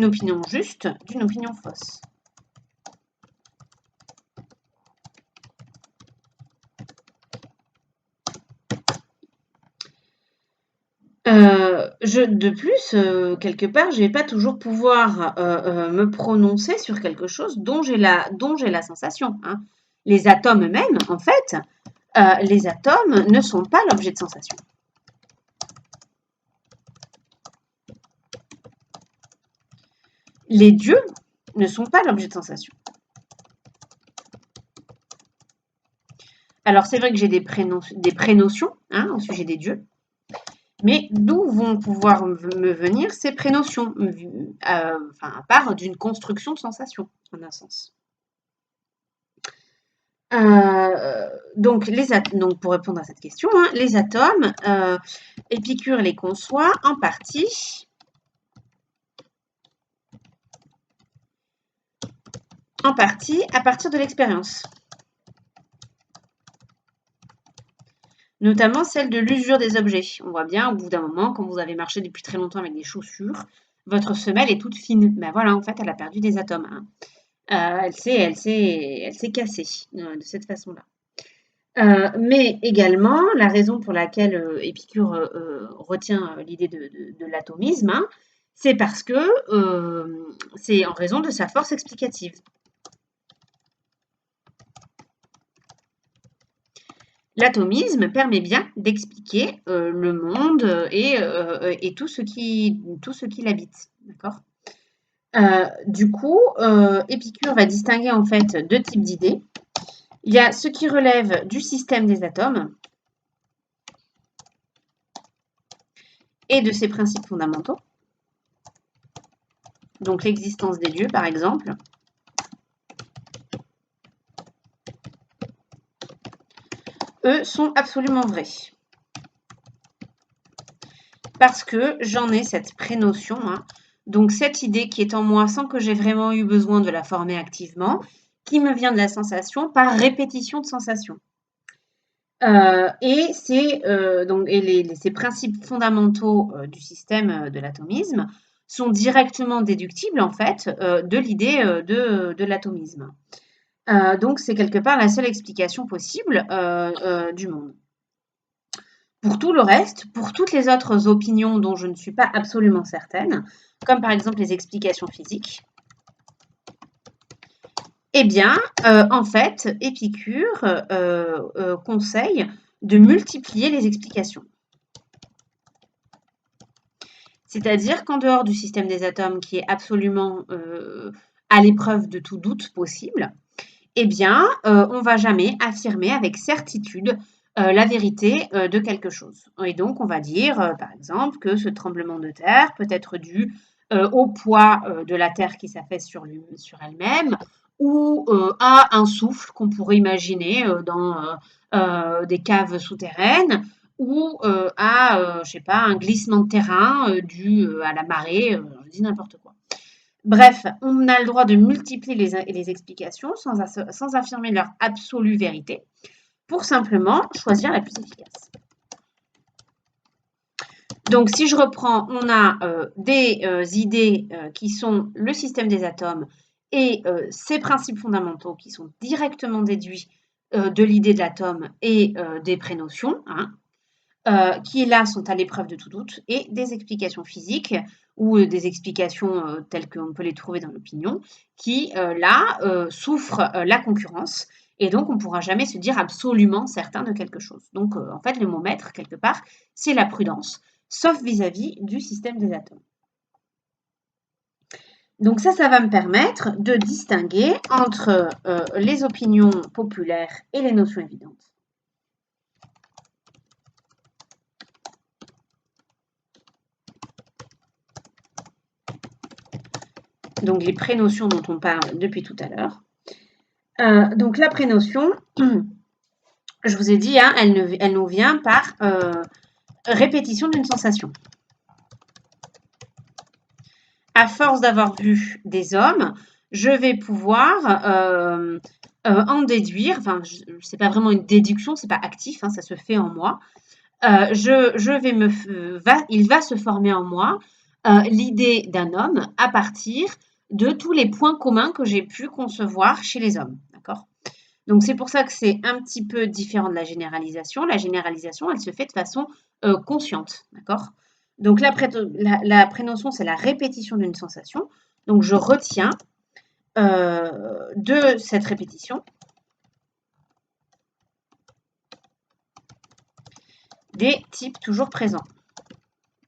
opinion juste d'une opinion fausse? De plus, quelque part, je vais pas toujours pouvoir, me prononcer sur quelque chose dont j'ai la sensation, hein. Les atomes eux-mêmes, en fait, les atomes ne sont pas l'objet de sensation. Les dieux ne sont pas l'objet de sensation. Alors c'est vrai que j'ai des prénotions, hein, au sujet des dieux, mais d'où vont pouvoir me venir ces prénotions? À part d'une construction de sensations, en un sens. Donc pour répondre à cette question, hein, les atomes, Épicure les conçoit en partie à partir de l'expérience. Notamment celle de l'usure des objets. On voit bien, au bout d'un moment, quand vous avez marché depuis très longtemps avec des chaussures, votre semelle est toute fine. Ben voilà, en fait, elle a perdu des atomes, hein. Elle s'est cassée, de cette façon-là. Mais également, la raison pour laquelle, Épicure, retient, l'idée de l'atomisme, hein, c'est parce que, c'est en raison de sa force explicative. L'atomisme permet bien d'expliquer, le monde, et tout ce qui l'habite, d'accord? Du coup, Épicure va distinguer en fait 2 types d'idées. Il y a ce qui relève du système des atomes et de ses principes fondamentaux, donc l'existence des dieux par exemple. Eux sont absolument vrais. Parce que j'en ai cette prénotion, hein, donc cette idée qui est en moi sans que j'ai vraiment eu besoin de la former activement, qui me vient de la sensation par répétition de sensations. Et ces principes fondamentaux du système de l'atomisme sont directement déductibles en fait de l'idée de l'atomisme. Donc c'est quelque part la seule explication possible du monde. Pour tout le reste, pour toutes les autres opinions dont je ne suis pas absolument certaine, comme par exemple les explications physiques, eh bien, en fait, Épicure conseille de multiplier les explications. C'est-à-dire qu'en dehors du système des atomes qui est absolument à l'épreuve de tout doute possible, eh bien, on ne va jamais affirmer avec certitude la vérité de quelque chose. Et donc, on va dire, par exemple, que ce tremblement de terre peut être dû au poids de la terre qui s'affaisse sur elle-même ou à un souffle qu'on pourrait imaginer dans des caves souterraines ou à, je sais pas, un glissement de terrain dû à la marée, je dis n'importe quoi. Bref, on a le droit de multiplier les explications sans affirmer leur absolue vérité, pour simplement choisir la plus efficace. Donc, si je reprends, on a des idées qui sont le système des atomes et ses principes fondamentaux qui sont directement déduits de l'idée de l'atome et des prénotions, hein, qui là sont à l'épreuve de tout doute, et des explications physiques ou des explications telles qu'on peut les trouver dans l'opinion, qui là souffrent la concurrence, et donc on ne pourra jamais se dire absolument certain de quelque chose. Donc en fait, le mot maître, quelque part, c'est la prudence, sauf vis-à-vis du système des atomes. Donc ça va me permettre de distinguer entre les opinions populaires et les notions évidentes. Donc les prénotions dont on parle depuis tout à l'heure. Donc la prénotion, je vous ai dit, hein, elle nous vient par répétition d'une sensation. à force d'avoir vu des hommes, je vais pouvoir en déduire, enfin, c'est pas vraiment une déduction, c'est pas actif, hein, ça se fait en moi. Il va se former en moi l'idée d'un homme à partir de tous les points communs que j'ai pu concevoir chez les hommes. D'accord? Donc c'est pour ça que c'est un petit peu différent de la généralisation. La généralisation, elle se fait de façon consciente. D'accord? Donc la prénotion, c'est la répétition d'une sensation. Donc je retiens de cette répétition des types toujours présents,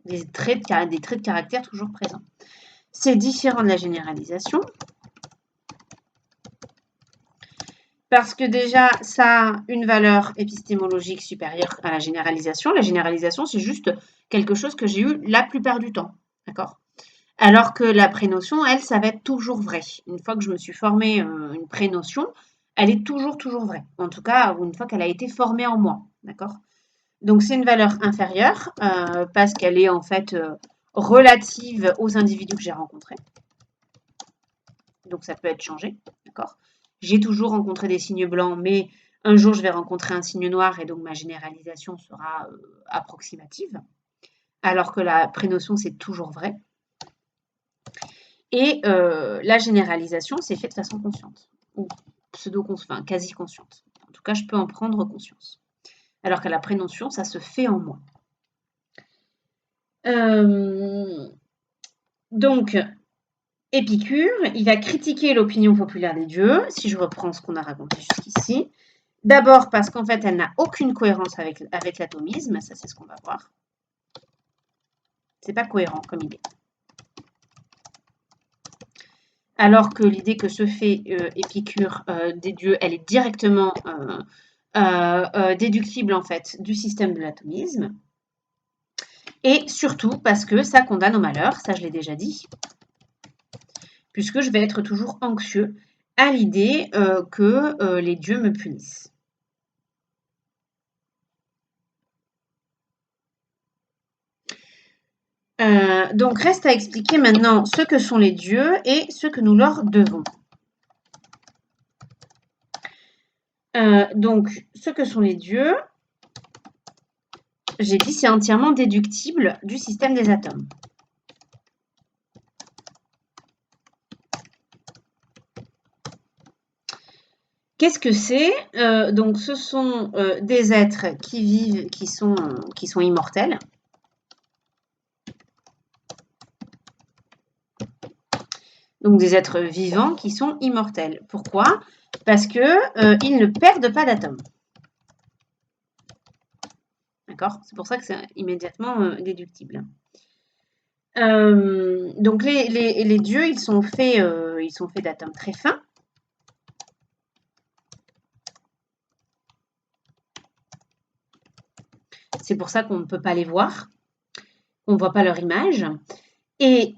des traits de caractère toujours présents. C'est différent de la généralisation parce que déjà, ça a une valeur épistémologique supérieure à la généralisation. La généralisation, c'est juste quelque chose que j'ai eu la plupart du temps. D'accord? Alors que la prénotion, elle, ça va être toujours vrai. Une fois que je me suis formée une prénotion, elle est toujours vraie. En tout cas, une fois qu'elle a été formée en moi. D'accord? Donc, c'est une valeur inférieure parce qu'elle est en fait relative aux individus que j'ai rencontrés. Donc, ça peut être changé. D'accord? J'ai toujours rencontré des signes blancs, mais un jour, je vais rencontrer un signe noir et donc ma généralisation sera approximative. Alors que la prénotion, c'est toujours vrai. Et la généralisation, c'est fait de façon consciente, ou enfin, quasi consciente. En tout cas, je peux en prendre conscience. Alors qu'à la prénotion, ça se fait en moi. Donc, Épicure, il va critiquer l'opinion populaire des dieux, si je reprends ce qu'on a raconté jusqu'ici. D'abord parce qu'en fait, elle n'a aucune cohérence avec l'atomisme, ça c'est ce qu'on va voir. C'est pas cohérent comme idée. Alors que l'idée que se fait Épicure des dieux, elle est directement déductible en fait du système de l'atomisme. Et surtout parce que ça condamne au malheur, ça je l'ai déjà dit, puisque je vais être toujours anxieux à l'idée que les dieux me punissent. Donc reste à expliquer maintenant ce que sont les dieux et ce que nous leur devons. Donc ce que sont les dieux, j'ai dit c'est entièrement déductible du système des atomes. Qu'est-ce que c'est? Donc ce sont des êtres qui vivent, qui sont immortels. Donc des êtres vivants qui sont immortels. Pourquoi? Parce que ils ne perdent pas d'atomes. D'accord? C'est pour ça que c'est immédiatement déductible. Donc les dieux, ils sont faits d'atomes très fins. C'est pour ça qu'on ne peut pas les voir. On ne voit pas leur image. Et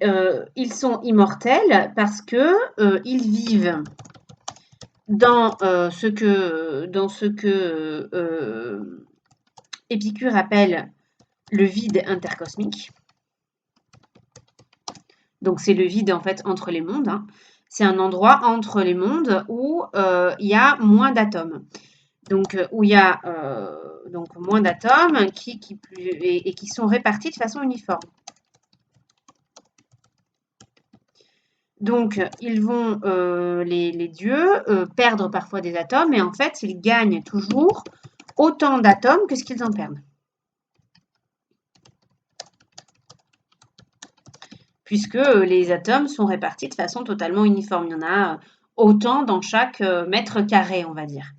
ils sont immortels parce que ils vivent dans ce que Épicure appelle le vide intercosmique. Donc c'est le vide en fait entre les mondes. Hein. C'est un endroit entre les mondes où il y a moins d'atomes. Donc où il y a donc moins d'atomes qui sont répartis de façon uniforme. Donc, ils vont, les dieux, perdre parfois des atomes, mais en fait, ils gagnent toujours autant d'atomes que ce qu'ils en perdent. Puisque les atomes sont répartis de façon totalement uniforme. Il y en a autant dans chaque mètre carré, on va dire.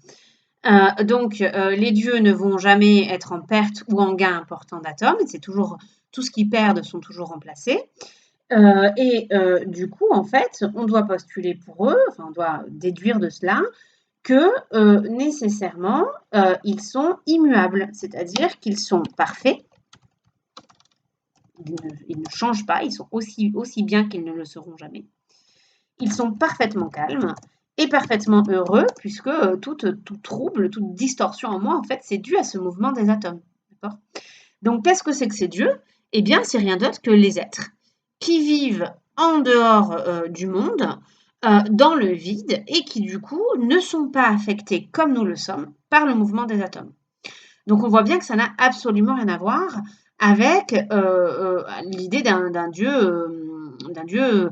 Donc, les dieux ne vont jamais être en perte ou en gain important d'atomes. C'est toujours tout ce qu'ils perdent sont toujours remplacés. Du coup, en fait, on doit postuler pour eux, enfin, on doit déduire de cela que nécessairement, ils sont immuables, c'est-à-dire qu'ils sont parfaits. Ils ne changent pas, ils sont aussi bien qu'ils ne le seront jamais. Ils sont parfaitement calmes et parfaitement heureux, puisque tout trouble, toute distorsion en moi, en fait, c'est dû à ce mouvement des atomes. Donc, qu'est-ce que c'est que ces dieux? Eh bien, c'est rien d'autre que les êtres qui vivent en dehors du monde, dans le vide, et qui du coup ne sont pas affectés comme nous le sommes par le mouvement des atomes. Donc on voit bien que ça n'a absolument rien à voir avec l'idée d'un Dieu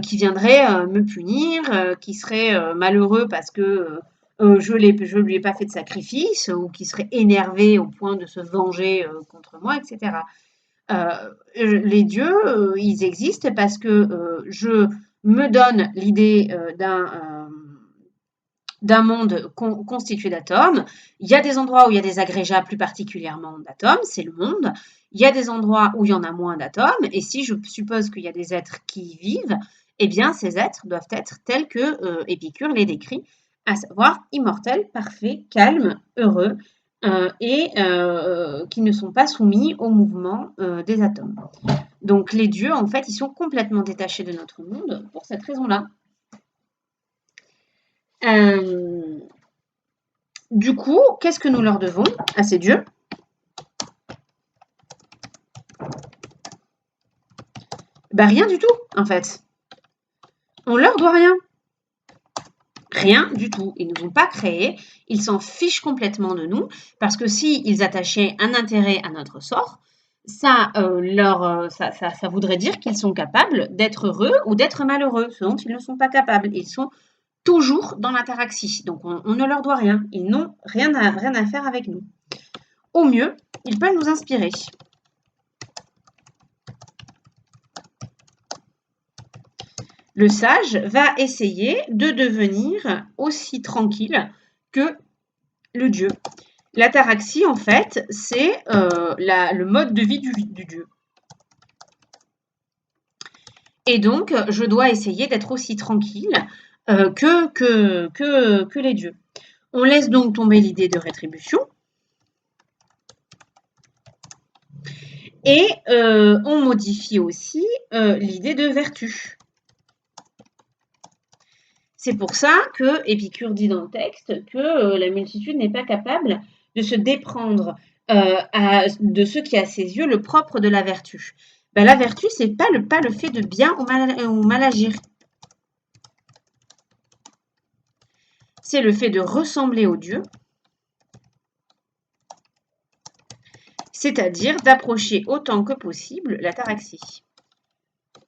qui viendrait me punir, qui serait malheureux parce que je lui ai pas fait de sacrifice, ou qui serait énervé au point de se venger contre moi, etc. Les dieux, ils existent parce que je me donne l'idée d'un monde constitué d'atomes. Il y a des endroits où il y a des agrégats plus particulièrement d'atomes, c'est le monde. Il y a des endroits où il y en a moins d'atomes, et si je suppose qu'il y a des êtres qui y vivent, eh bien ces êtres doivent être tels que Épicure les décrit, à savoir immortels, parfaits, calmes, heureux, et qui ne sont pas soumis au mouvement des atomes. Donc les dieux, en fait, ils sont complètement détachés de notre monde pour cette raison-là. Euh, Du coup, qu'est-ce que nous leur devons à ces dieux? Ben, rien du tout, en fait. On leur doit rien. Rien du tout. Ils ne nous ont pas créés. Ils s'en fichent complètement de nous, parce que s'ils attachaient un intérêt à notre sort, ça voudrait dire qu'ils sont capables d'être heureux ou d'être malheureux, ce dont ils ne sont pas capables. Ils sont toujours dans l'ataraxie. Donc on ne leur doit rien. Ils n'ont rien à faire avec nous. Au mieux, ils peuvent nous inspirer. Le sage va essayer de devenir aussi tranquille que le dieu. L'ataraxie, en fait, c'est le mode de vie du dieu. Et donc, je dois essayer d'être aussi tranquille que les dieux. On laisse donc tomber l'idée de rétribution. Et on modifie aussi l'idée de vertu. C'est pour ça que Épicure dit dans le texte que la multitude n'est pas capable de se déprendre de ce qui est à ses yeux le propre de la vertu. Ben, la vertu, c'est pas le fait de bien ou mal agir. C'est le fait de ressembler au Dieu, c'est-à-dire d'approcher autant que possible l'ataraxie.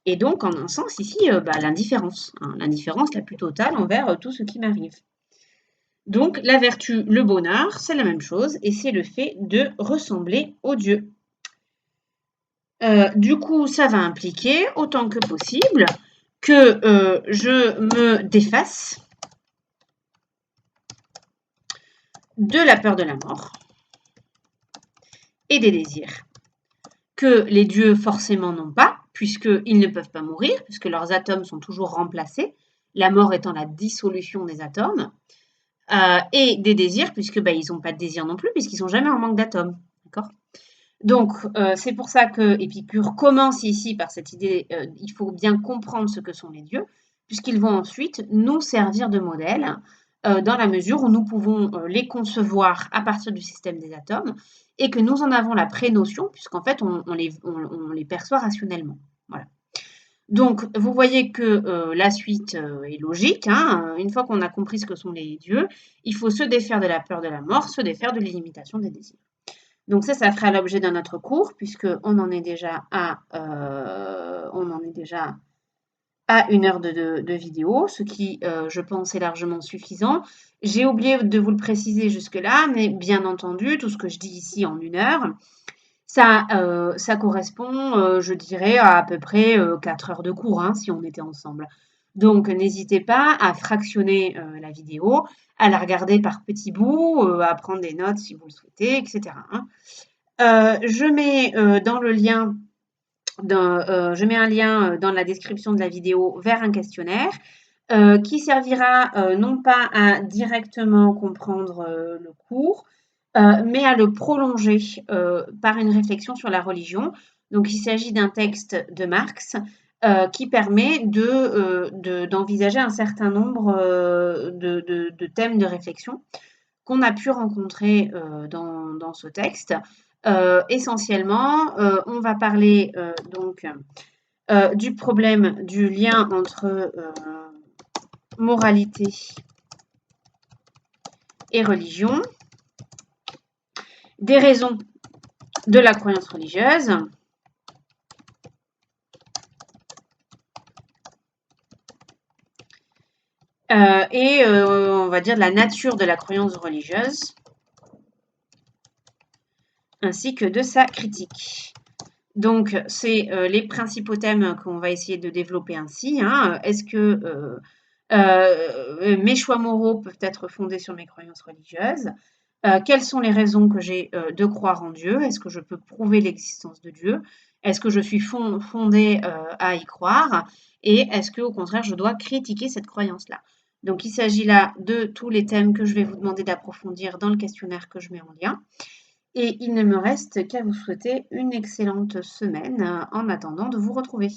Et donc, en un sens, ici, l'indifférence. Hein, l'indifférence la plus totale envers tout ce qui m'arrive. Donc, la vertu, le bonheur, c'est la même chose, et c'est le fait de ressembler au Dieu. Du coup, ça va impliquer, autant que possible, que je me défasse de la peur de la mort et des désirs, que les dieux forcément n'ont pas, puisqu'ils ne peuvent pas mourir, puisque leurs atomes sont toujours remplacés, la mort étant la dissolution des atomes, et des désirs, puisque ils n'ont pas de désir non plus, puisqu'ils sont jamais en manque d'atomes. D'accord ? Donc, c'est pour ça que Épicure commence ici par cette idée, il faut bien comprendre ce que sont les dieux, puisqu'ils vont ensuite nous servir de modèle, dans la mesure où nous pouvons les concevoir à partir du système des atomes, et que nous en avons la prénotion, puisqu'en fait, on les perçoit rationnellement. Voilà. Donc, vous voyez que la suite est logique. Hein, une fois qu'on a compris ce que sont les dieux, il faut se défaire de la peur de la mort, se défaire de l'ilimitation des désirs. Donc ça fera l'objet d'un autre cours, puisqu'on en est déjà à 1 heure de vidéo, ce qui, je pense, est largement suffisant. J'ai oublié de vous le préciser jusque-là, mais bien entendu, tout ce que je dis ici en 1 heure, ça correspond, je dirais, à peu près 4 heures de cours, hein, si on était ensemble. Donc, n'hésitez pas à fractionner la vidéo, à la regarder par petits bouts, à prendre des notes si vous le souhaitez, etc. Hein. Je mets je mets un lien dans la description de la vidéo vers un questionnaire qui servira non pas à directement comprendre le cours, mais à le prolonger par une réflexion sur la religion. Donc, il s'agit d'un texte de Marx qui permet d'envisager un certain nombre de thèmes de réflexion qu'on a pu rencontrer dans ce texte. Essentiellement, on va parler donc du problème du lien entre moralité et religion, des raisons de la croyance religieuse, et on va dire de la nature de la croyance religieuse, ainsi que de sa critique. Donc, c'est les principaux thèmes qu'on va essayer de développer ainsi. Hein. Est-ce que mes choix moraux peuvent être fondés sur mes croyances religieuses? Quelles sont les raisons que j'ai de croire en Dieu? Est-ce que je peux prouver l'existence de Dieu? Est-ce que je suis fondée à y croire? Et est-ce que, au contraire, je dois critiquer cette croyance-là? Donc, il s'agit là de tous les thèmes que je vais vous demander d'approfondir dans le questionnaire que je mets en lien. Et il ne me reste qu'à vous souhaiter une excellente semaine en attendant de vous retrouver.